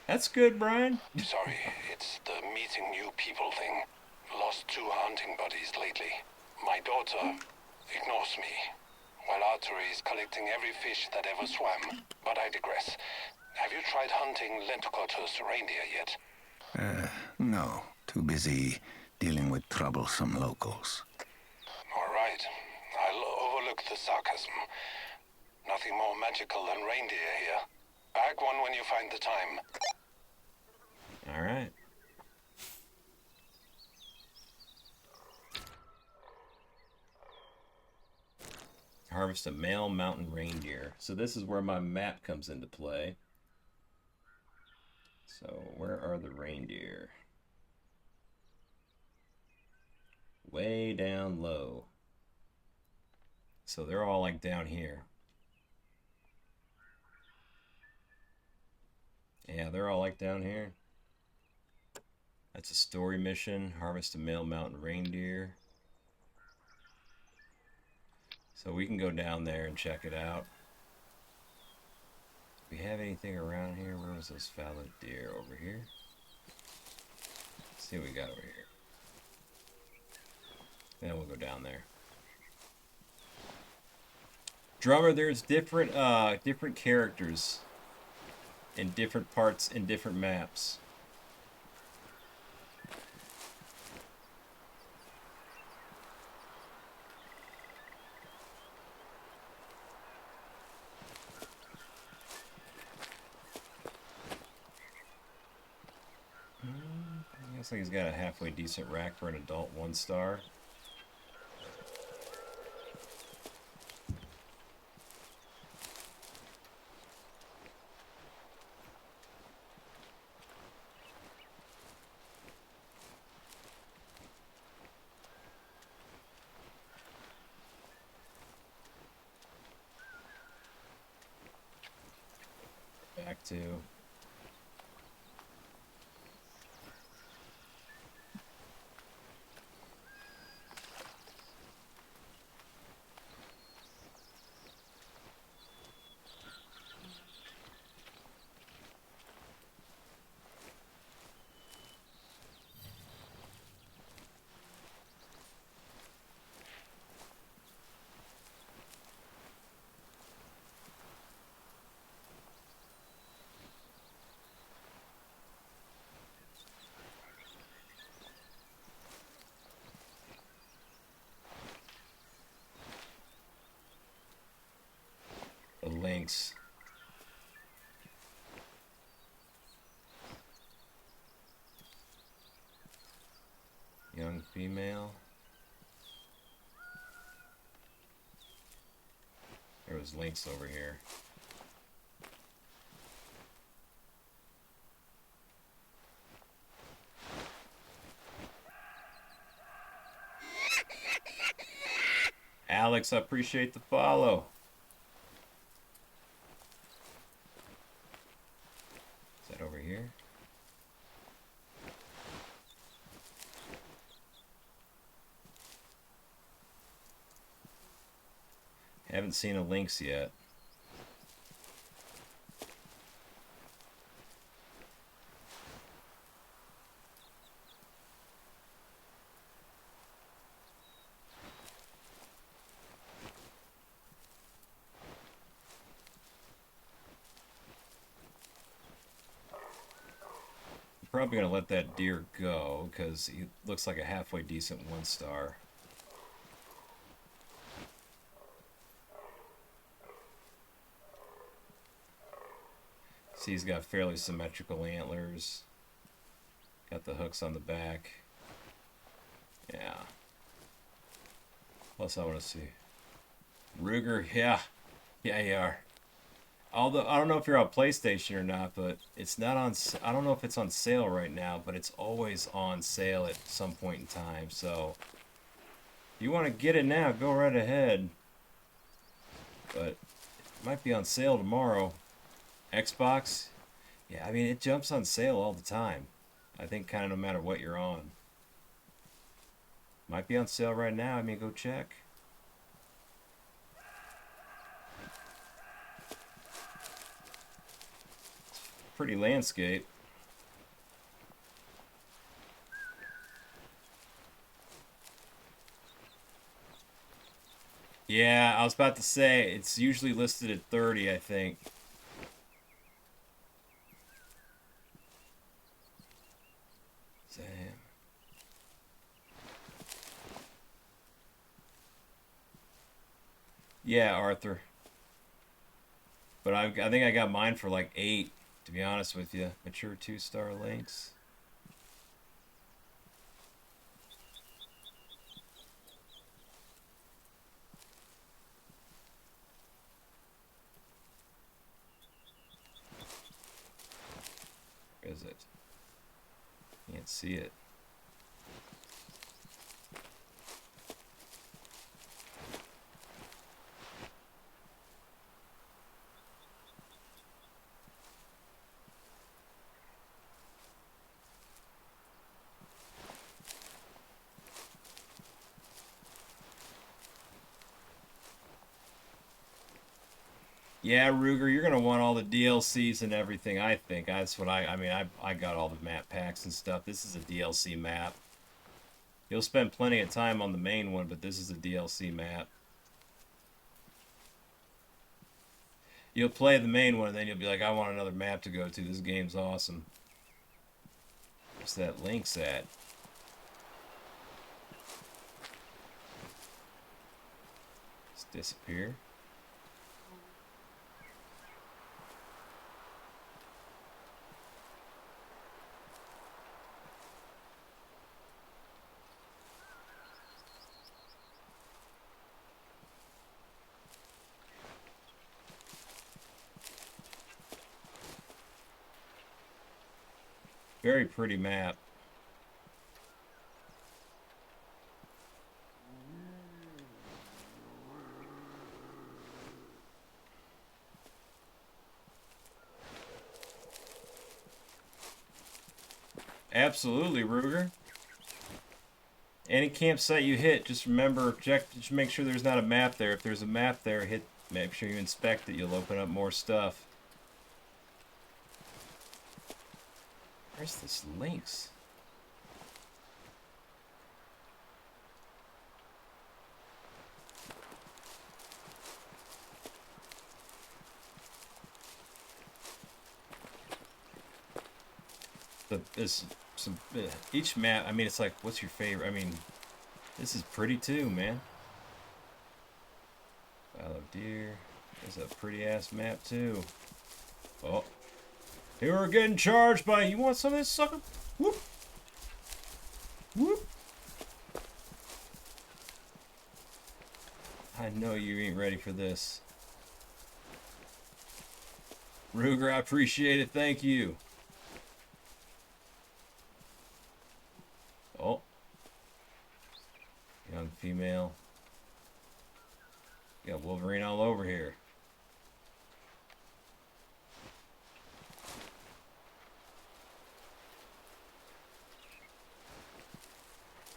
That's good, Brian. Sorry, it's the meeting new people thing. Lost 2 hunting buddies lately. My daughter ignores me, while Artery is collecting every fish that ever swam. But I digress. Have you tried hunting Lintukoto's reindeer yet? No. Too busy dealing with troublesome locals. All right. I'll overlook the sarcasm. Nothing more magical than reindeer here. Bag one when you find the time. All right. Harvest a male mountain reindeer. So this is where my map comes into play. So where are the reindeer? Way down low. So they're all like down here. Yeah, they're all like down here. That's a story mission. Harvest a male mountain reindeer. So we can go down there and check it out. Do we have anything around here? Where was this fallow deer? Over here? Let's see what we got over here. Then we'll go down there. Drummer, there's different characters in different parts in different maps. Looks like he's got a halfway decent rack for an adult 1-star. Back to... the lynx. Young female. There was lynx over here. Alex, I appreciate the follow. Is that over here? Haven't seen a lynx yet. probably going to let that deer go because he looks like a halfway decent 1-star. See, he's got fairly symmetrical antlers. Got the hooks on the back. Yeah. Plus, I want to see. Ruger, yeah. Yeah, you are. Although, I don't know if you're on PlayStation or not, but it's not on... I don't know if it's on sale right now, but it's always on sale at some point in time. So, if you want to get it now, go right ahead. But it might be on sale tomorrow. Xbox? Yeah, I mean, it jumps on sale all the time. I think kind of no matter what you're on. Might be on sale right now. I mean, go check. Pretty landscape. Yeah, I was about to say, it's usually listed at 30, I think. Damn. Yeah, Arthur. But I think I got mine for like 8, to be honest with you. Mature 2-star links. Where is it? Can't see it. Yeah, Ruger, you're gonna want all the DLCs and everything. I think that's what I mean. I got all the map packs and stuff. This is a DLC map. You'll spend plenty of time on the main one, but this is a DLC map. You'll play the main one, and then you'll be like, I want another map to go to. This game's awesome. Where's that links at? Just disappear. Very pretty map. Absolutely, Ruger. Any campsite you hit, just remember, just make sure there's not a map there. If there's a map there, make sure you inspect it. You'll open up more stuff. Where's this links? Each map, I mean, it's like, what's your favorite? I mean, this is pretty too, man. Follow deer. There's a pretty ass map too. Oh. Here we're getting charged by, you want some of this, sucker? Whoop. Whoop. I know you ain't ready for this. Ruger, I appreciate it. Thank you. Oh. Young female. Got Wolverine all over here.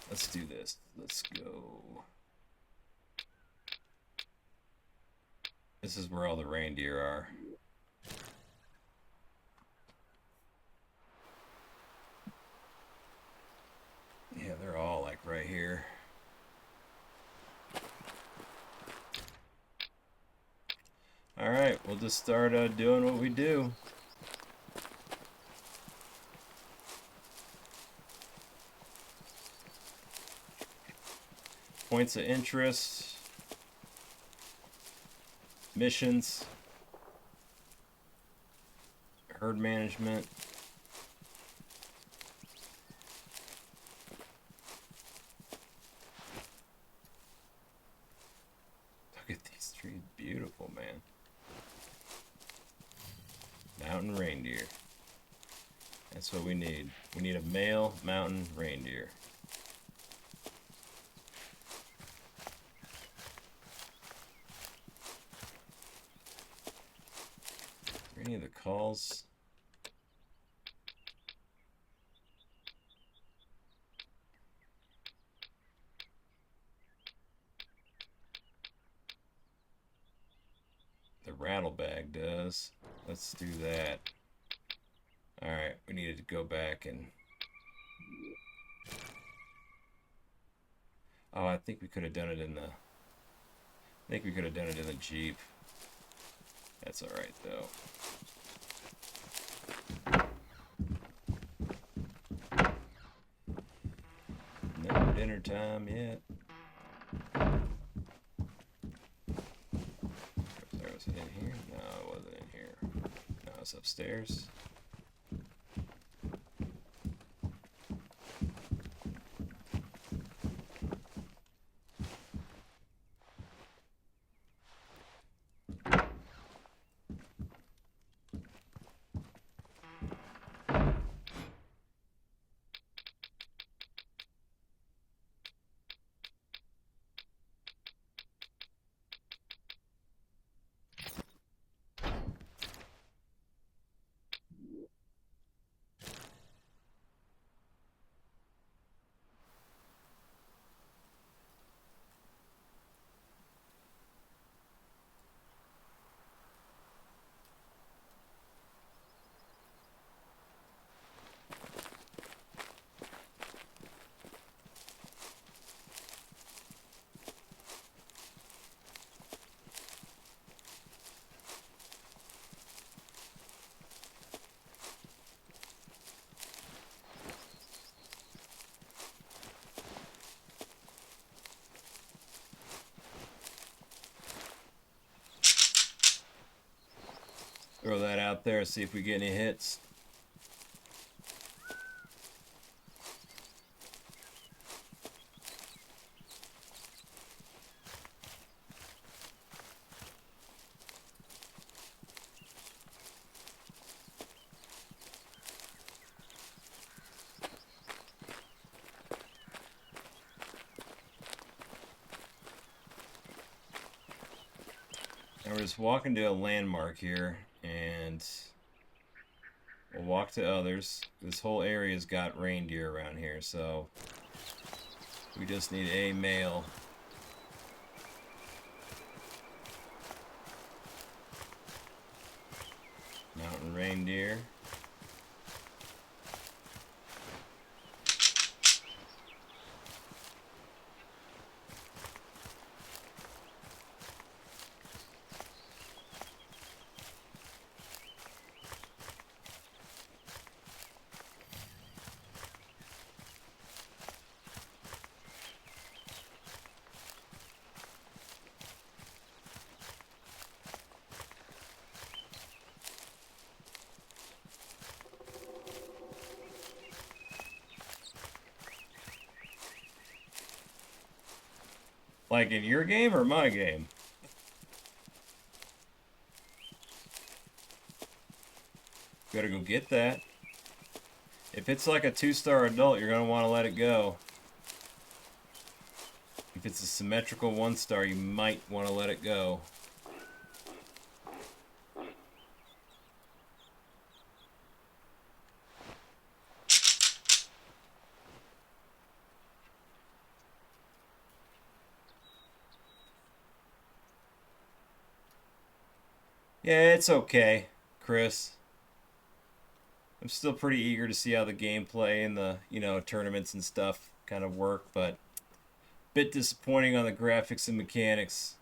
Let's do this. Let's go. This is where all the reindeer are. Yeah, they're all like right here. Alright, we'll just start doing what we do. points of interest, missions, herd management. Look at these trees, beautiful, man. Mountain reindeer. That's what we need. We need a male mountain reindeer. Any of the calls? The rattlebag does. Let's do that. Alright, we needed to go back and... Oh, I think we could have done it in the... I think we could have done it in the Jeep. That's alright, though. No dinner time yet. Sorry, was it in here? No, it wasn't in here. No, it's upstairs. Throw that out there, see if we get any hits. Now we're just walking to a landmark here, and we'll walk to others. This whole area's got reindeer around here, so we just need a male. Mountain reindeer. Like in your game or my game? Gotta go get that. If it's like a 2-star adult, you're gonna want to let it go. If it's a symmetrical 1-star, you might want to let it go. Yeah, it's okay, Chris. I'm still pretty eager to see how the gameplay and the, tournaments and stuff kind of work, but bit disappointing on the graphics and mechanics.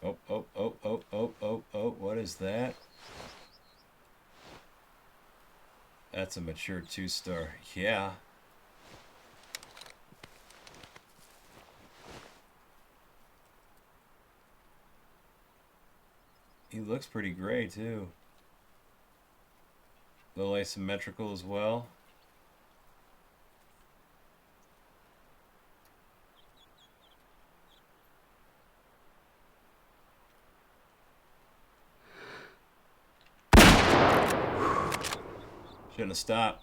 Oh, oh, oh, oh, oh, oh, oh, what is that? That's a mature 2-star. Yeah. He looks pretty gray, too. A little asymmetrical as well. Shouldn't have stopped.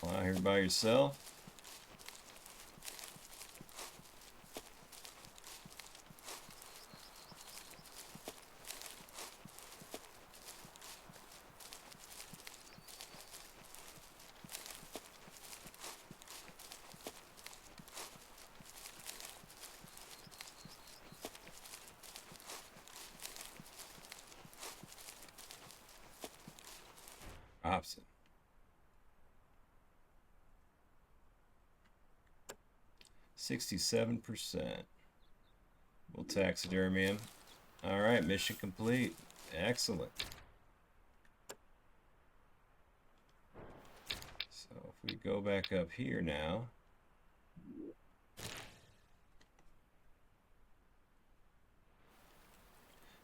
Out here by yourself. Opposite. 67%. We'll taxidermy him. All right, mission complete. Excellent. So if we go back up here now.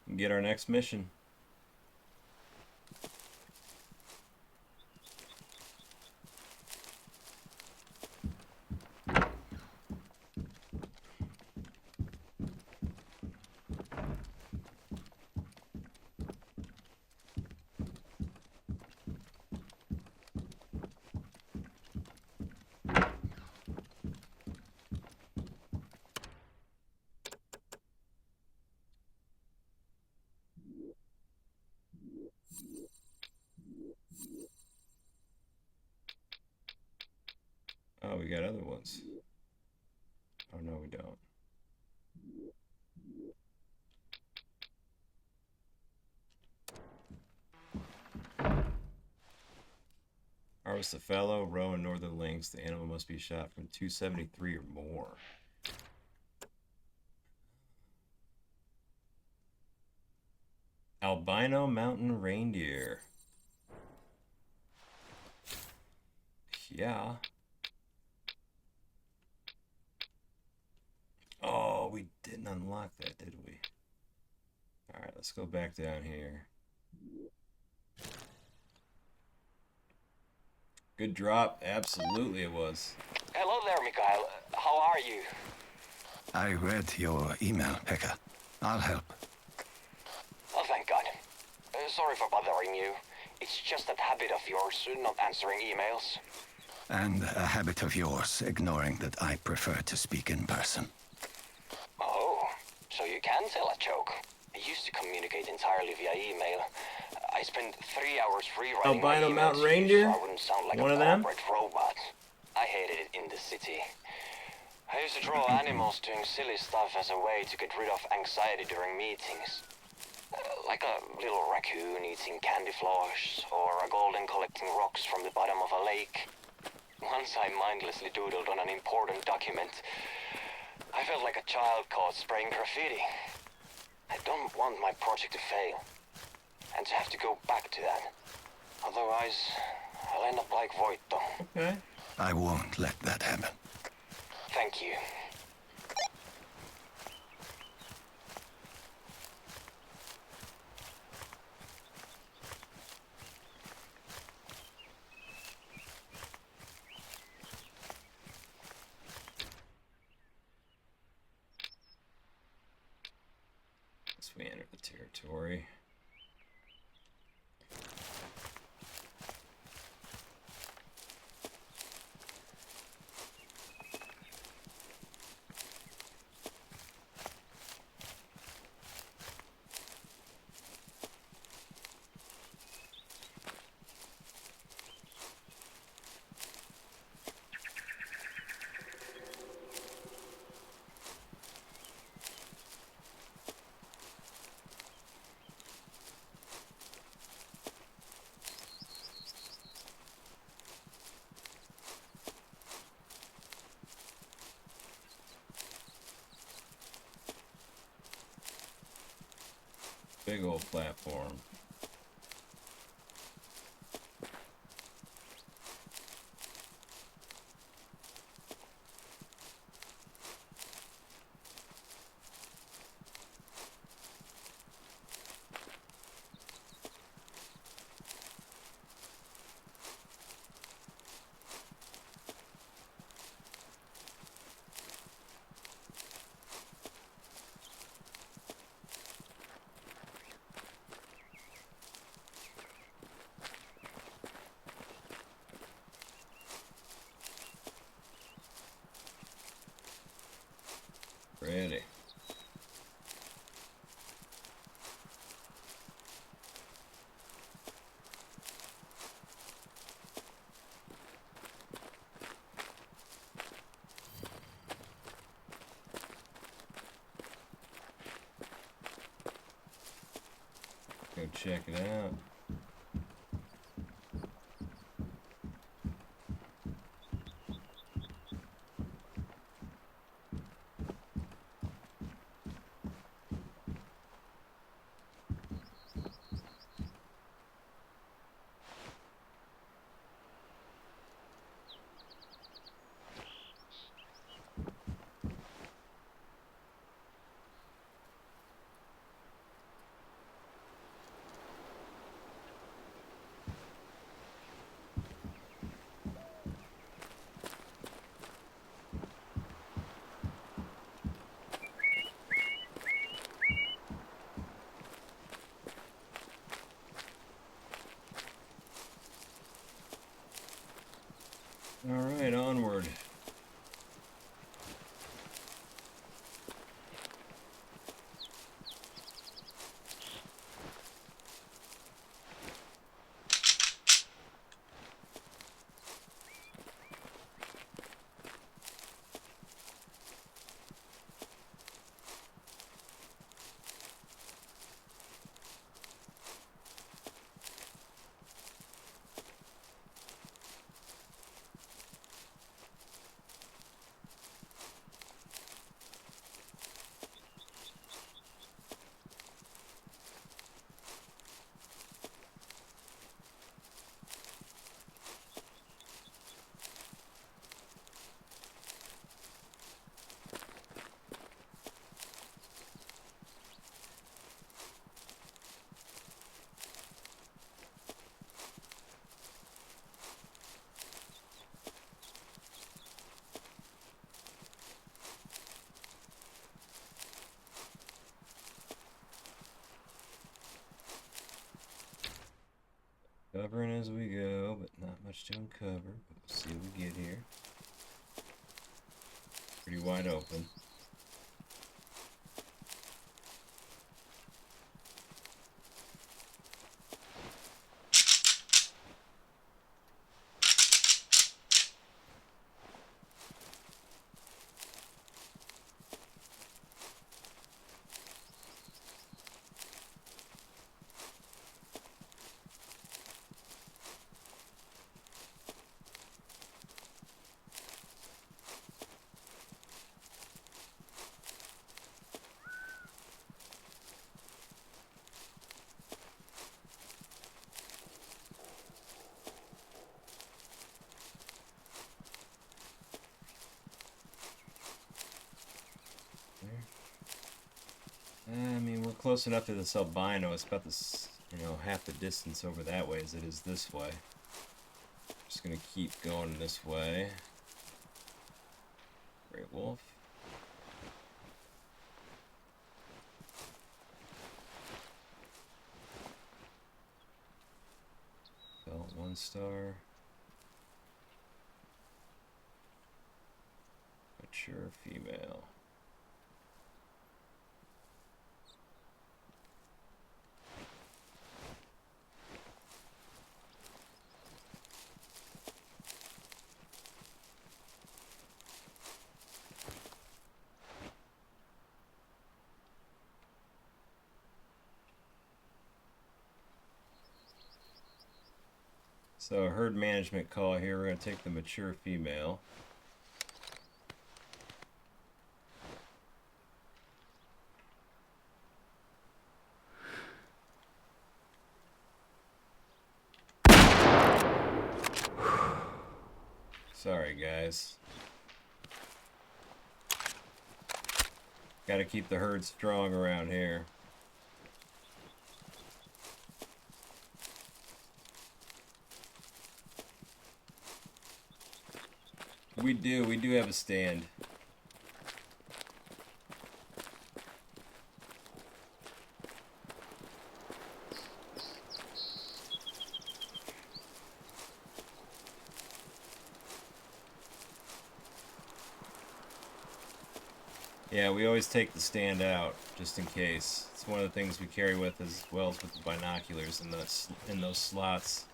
And get our next mission. Oh, we got other ones. Oh, no, we don't. Harvest the fallow, roe, and northern lynx. The animal must be shot from 273 or more. Albino mountain reindeer. Yeah. Oh, we didn't unlock that, did we? Alright, let's go back down here. Good drop. Absolutely it was. Hello there, Mikhail. How are you? I read your email, Pekka. I'll help. Oh, thank God. Sorry for bothering you. It's just that habit of yours, not answering emails. And a habit of yours, ignoring that I prefer to speak in person. Oh, so you can tell a joke. I used to communicate entirely via email. I spent 3 hours rewriting my Albino emails mountain reindeer? so I wouldn't sound like One a of them? corporate robot. I hated it in the city. I used to draw animals doing silly stuff as a way to get rid of anxiety during meetings. Like a little raccoon eating candy floss, or a golden collecting rocks from the bottom of a lake. Once I mindlessly doodled on an important document. I felt like a child caught spraying graffiti. I don't want my project to fail, and to have to go back to that. Otherwise, I'll end up like Voito. Okay. I won't let that happen. Thank you. As we enter the territory. Big old platform. Ready. Go check it out. All right, onward. Covering as we go, but not much to uncover. But we'll see what we get here. Pretty wide open. I mean, we're close enough to this albino. It's about this, half the distance over that way as it is this way. Just gonna keep going this way. Great wolf. Belt 1 star. Mature female. So herd management call here. We're going to take the mature female. Alright, guys. Gotta keep the herd strong around here. We do have a stand. Yeah, we always take the stand out, just in case. It's one of the things we carry with as well as with the binoculars in those slots.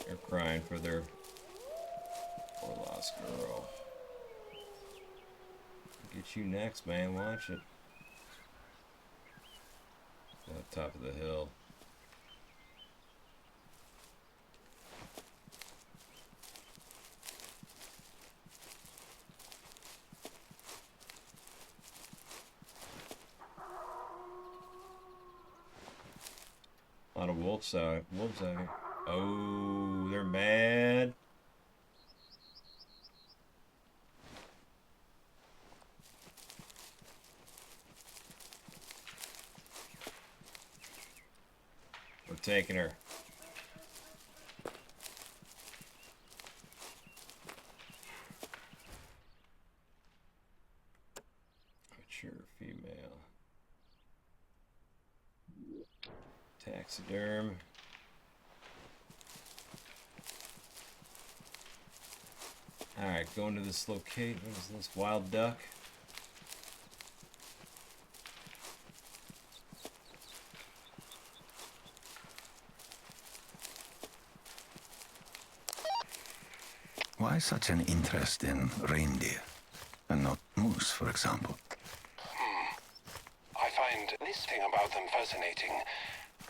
They're crying for their poor lost girl. Get you next, man. Watch it. On the top of the hill. A lot of wolves out here. Oh, they're mad. We're taking her. Mature female. Taxiderm. Alright, going to this location. What is this? Wild duck? Why such an interest in reindeer and not moose, for example? I find this thing about them fascinating.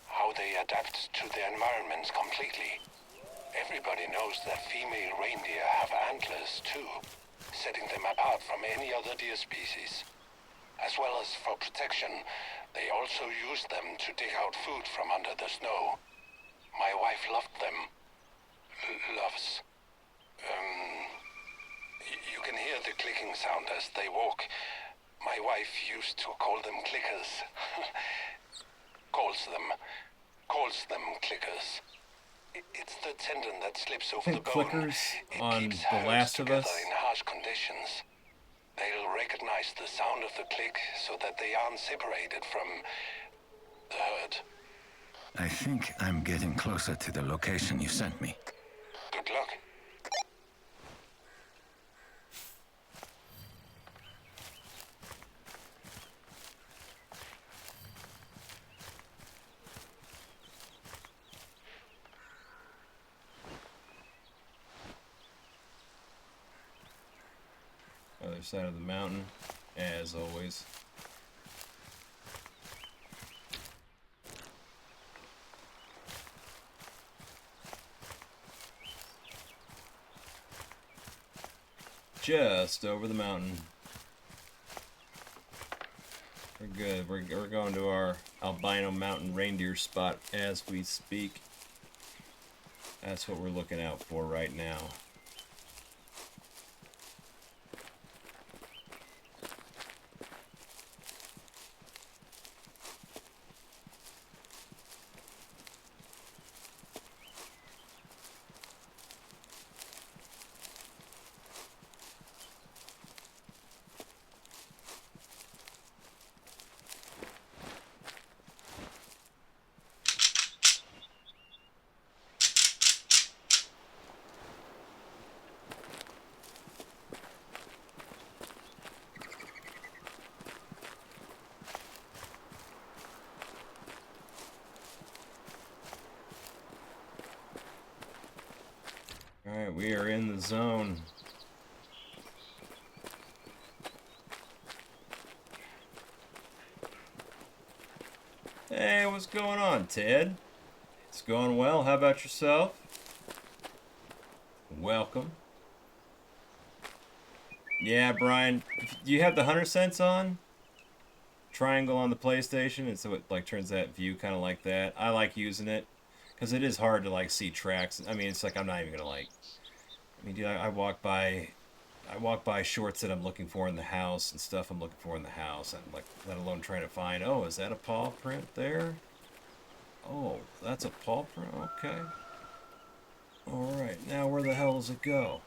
How they adapt to their environments completely. Everybody knows that female reindeer have antlers too, setting them apart from any other deer species. As well as for protection, they also use them to dig out food from under the snow. My wife loved them. Loves. You can hear the clicking sound as they walk. My wife used to call them clickers. Calls them clickers. It's the tendon that slips over the bone. Clickers It on keeps The herds Last of Us. together in harsh conditions. They'll recognize the sound of the click so that they aren't separated from the herd. I think I'm getting closer to the location you sent me. Good luck. Other side of the mountain, as always. Just over the mountain. We're good. We're going to our albino mountain reindeer spot as we speak. That's what we're looking out for right now. Alright, we are in the zone. Hey, what's going on, Ted? It's going well. How about yourself? Welcome. Yeah, Brian, do you have the 100 cents on? Triangle on the PlayStation, and so it like turns that view kind of like that. I like using it because it is hard to like see tracks. I mean, it's like I'm not even gonna like. I mean, dude, I walk by shorts that I'm looking for in the house and stuff I'm looking for in the house, and like let alone trying to find. Oh, is that a paw print there? Oh, that's a paw print. Okay. All right, now where the hell does it go?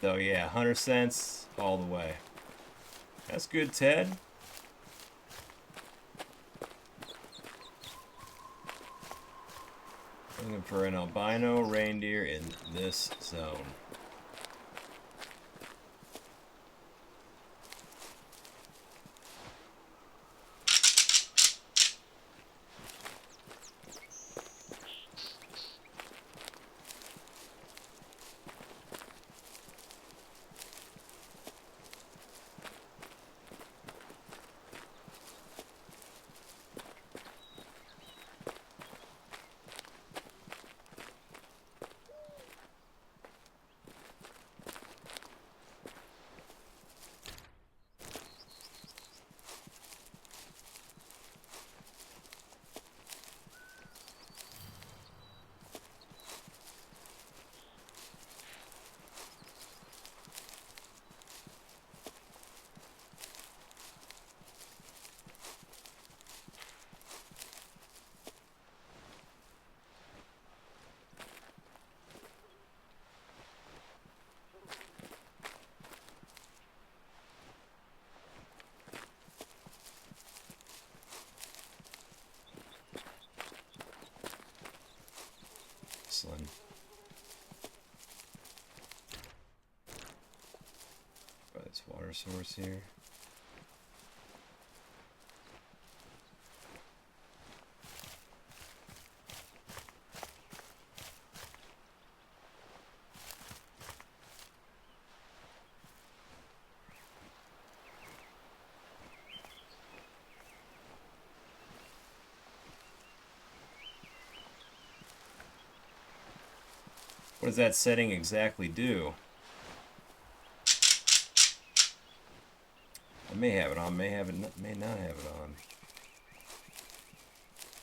So yeah, 100 cents all the way. That's good, Ted. Looking for an albino reindeer in this zone. Excellent. By this water source here. What does that setting exactly do? I may have it on, may not have it on.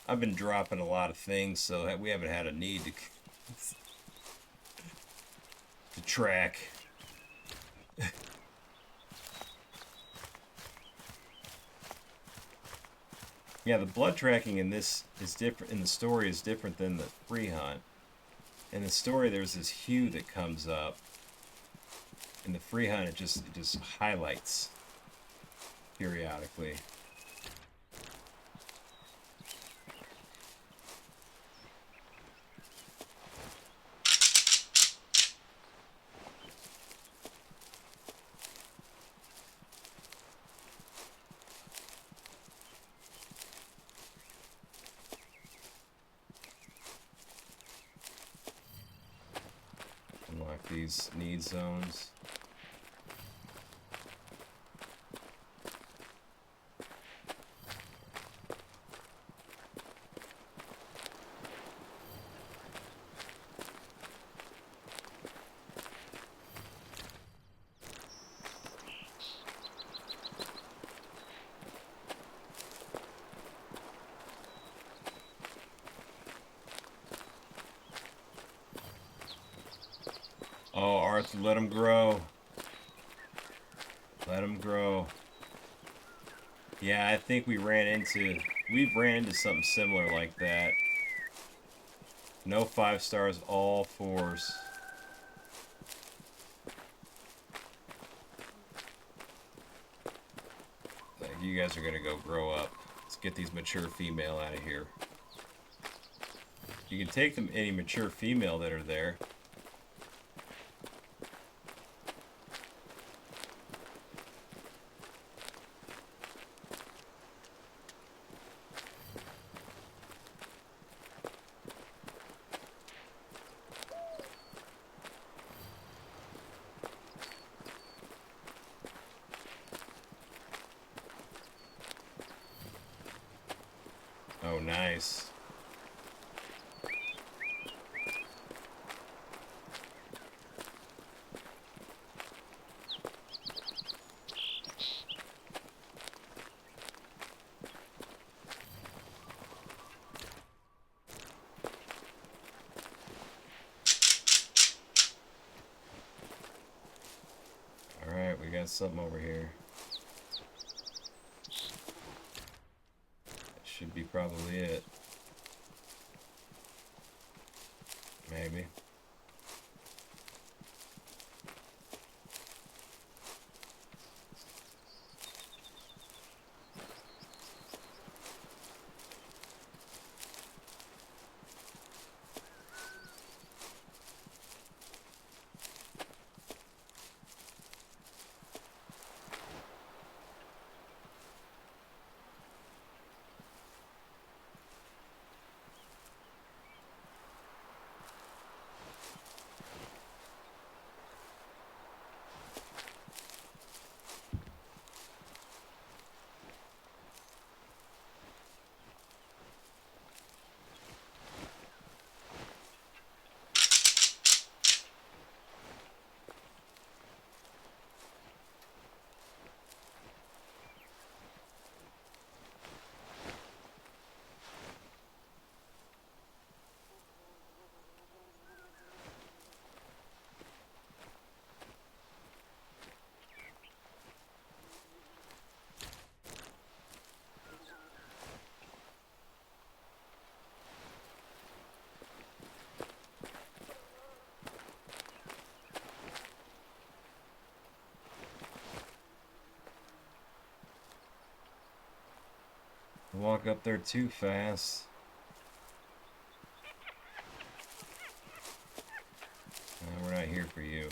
I've been dropping a lot of things, so that we haven't had a need to track. Yeah, the blood tracking in this is different. In the story, is different than the free hunt. In the story, there's this hue that comes up. In the free hunt, it just highlights periodically. Unlock these need zones. Oh, Arthur, let them grow. Let them grow. Yeah, I think we've ran into something similar like that. No 5 stars, all 4s. Like, you guys are gonna go grow up. Let's get these mature female out of here. You can take them any mature female that are there. Oh, nice. Alright, we got something over here. That should be probably it. Maybe. Walk up there too fast. We're not here for you.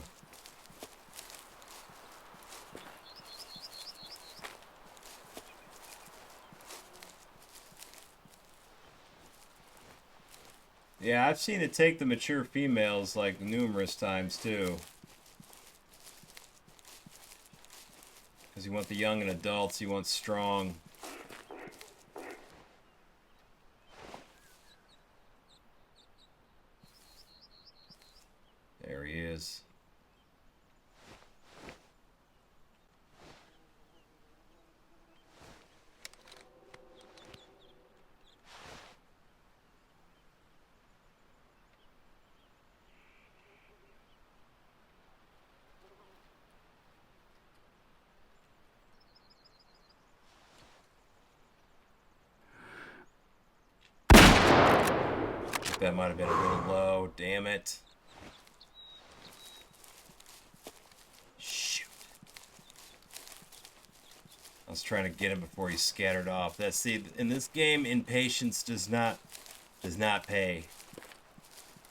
Yeah, I've seen it take the mature females like numerous times too. Because you want the young and adults, you want strong. There he is. I think that might have been a little low. Damn it. I was trying to get him before he scattered off. That's, see, in this game, impatience does not pay.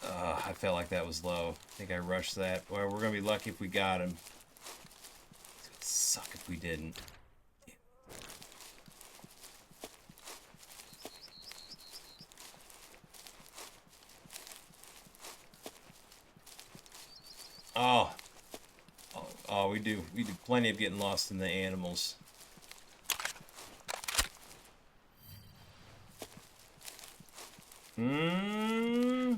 I felt like that was low. I think I rushed that. Well, we're gonna be lucky if we got him. It's gonna suck if we didn't. Oh, we do plenty of getting lost in the animals. I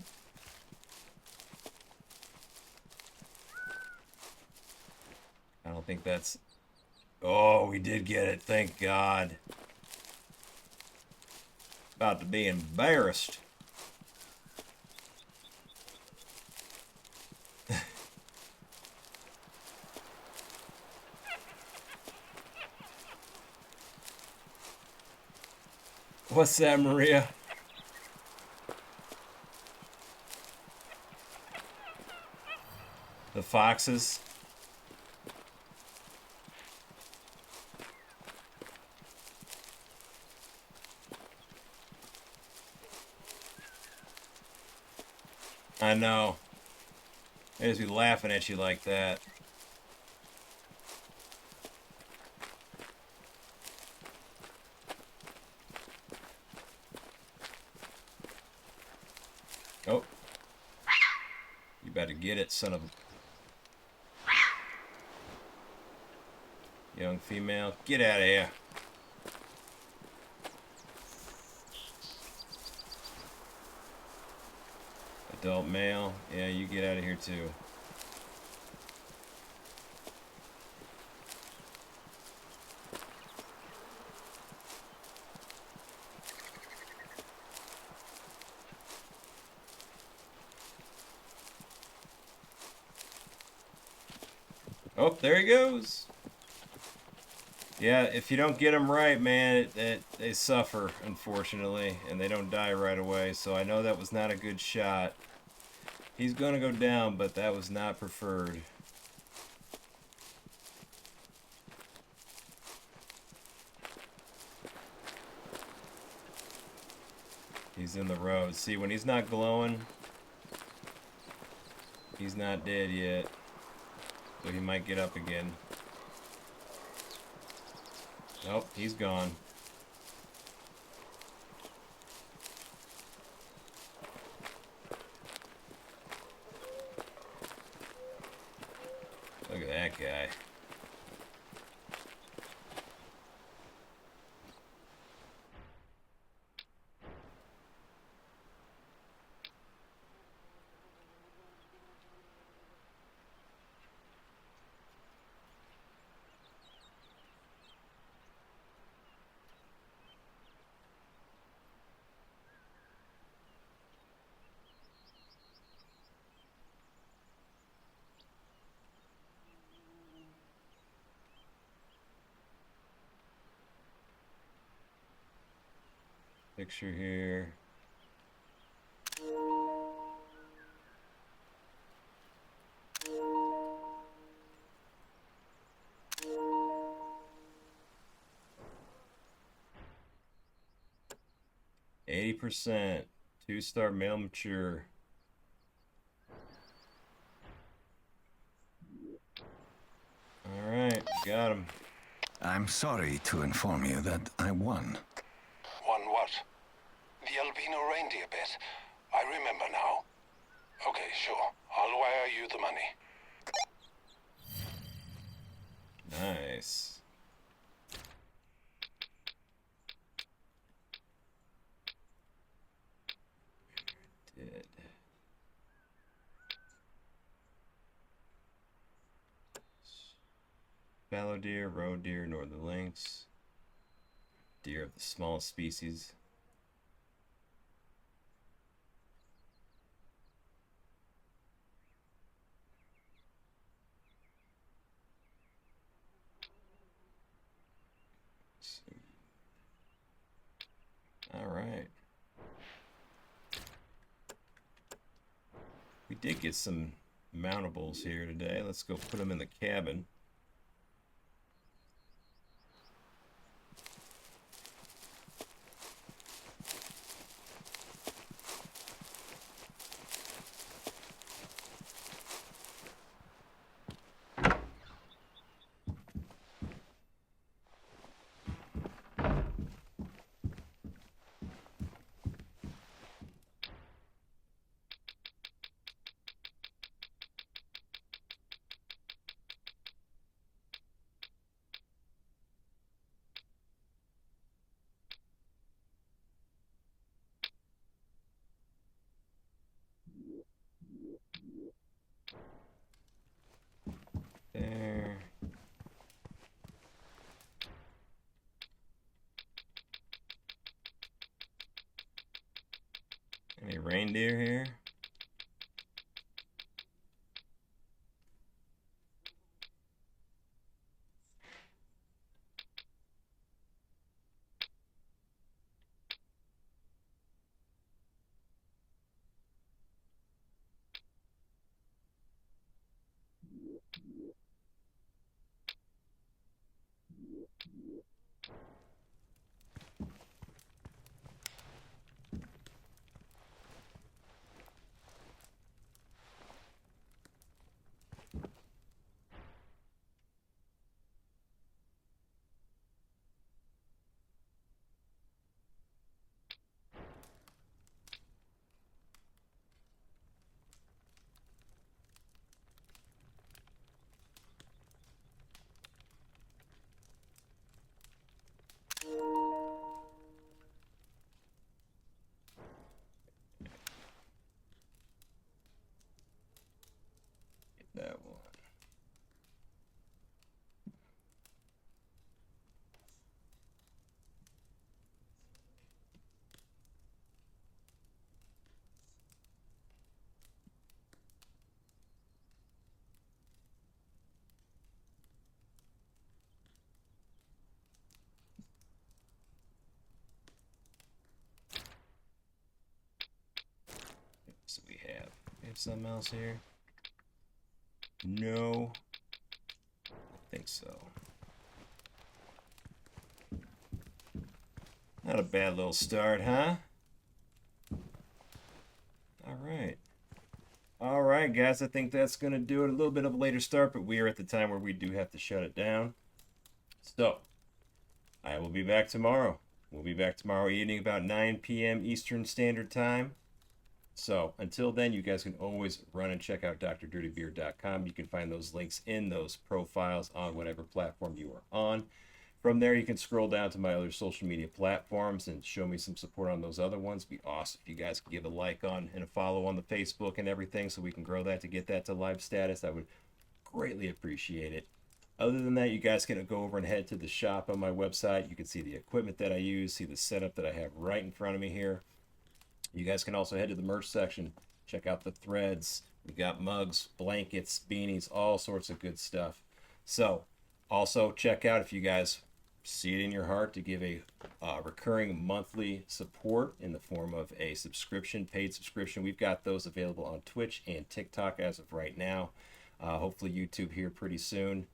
don't think that's... Oh, we did get it. Thank God. About to be embarrassed. What's that, Maria? The foxes? I know. They just be laughing at you like that. Oh. You better get it, son of a... Young female, get out of here. Adult male. Yeah, you get out of here too. Oh, there he goes. Yeah, if you don't get them right, man, they suffer, unfortunately, and they don't die right away. So I know that was not a good shot. He's going to go down, but that was not preferred. He's in the road. See, when he's not glowing, he's not dead yet. So he might get up again. Nope, he's gone. Look at that guy. Picture here. %, 2-star male mature. All right, got him. I'm sorry to inform you that I won. Won what? The albino reindeer bet. I remember now. Okay, sure. I'll wire you the money. Nice. Did. Fallow deer, roe deer, northern lynx. Deer of the smallest species. All right. We did get some mountables here today. Let's go put them in the cabin. There. Any reindeer here? have something else here? No. I think so. Not a bad little start, huh? Alright. Alright, guys, I think that's going to do it. A little bit of a later start, but we are at the time where we do have to shut it down. So, I will be back tomorrow. We'll be back tomorrow evening about 9 p.m. Eastern Standard Time. So, until then, you guys can always run and check out DrDirtyBeard.com. You can find those links in those profiles on whatever platform you are on. From there, you can scroll down to my other social media platforms and show me some support on those other ones. It'd be awesome if you guys could give a like on and a follow on the Facebook and everything so we can grow that to get that to live status. I would greatly appreciate it. Other than that, you guys can go over and head to the shop on my website. You can see the equipment that I use, see the setup that I have right in front of me here. You guys can also head to the merch section, check out the threads. We got mugs, blankets, beanies, all sorts of good stuff. So, also check out if you guys see it in your heart to give a recurring monthly support in the form of a subscription, paid subscription. We've got those available on Twitch and TikTok as of right now. Hopefully YouTube here pretty soon.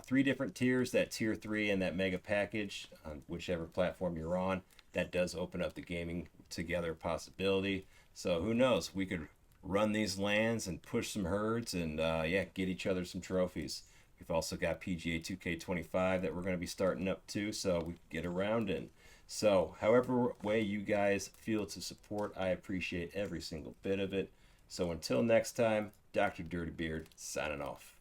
3 different tiers, that tier 3 and that mega package on whichever platform you're on. That does open up the gaming together possibility. So who knows, we could run these lands and push some herds and yeah, get each other some trophies. We've also got PGA 2K25 that we're going to be starting up too, so we can get around in. So however way you guys feel to support, I appreciate every single bit of it. So until next time, Dr. DrDirtyBeard signing off.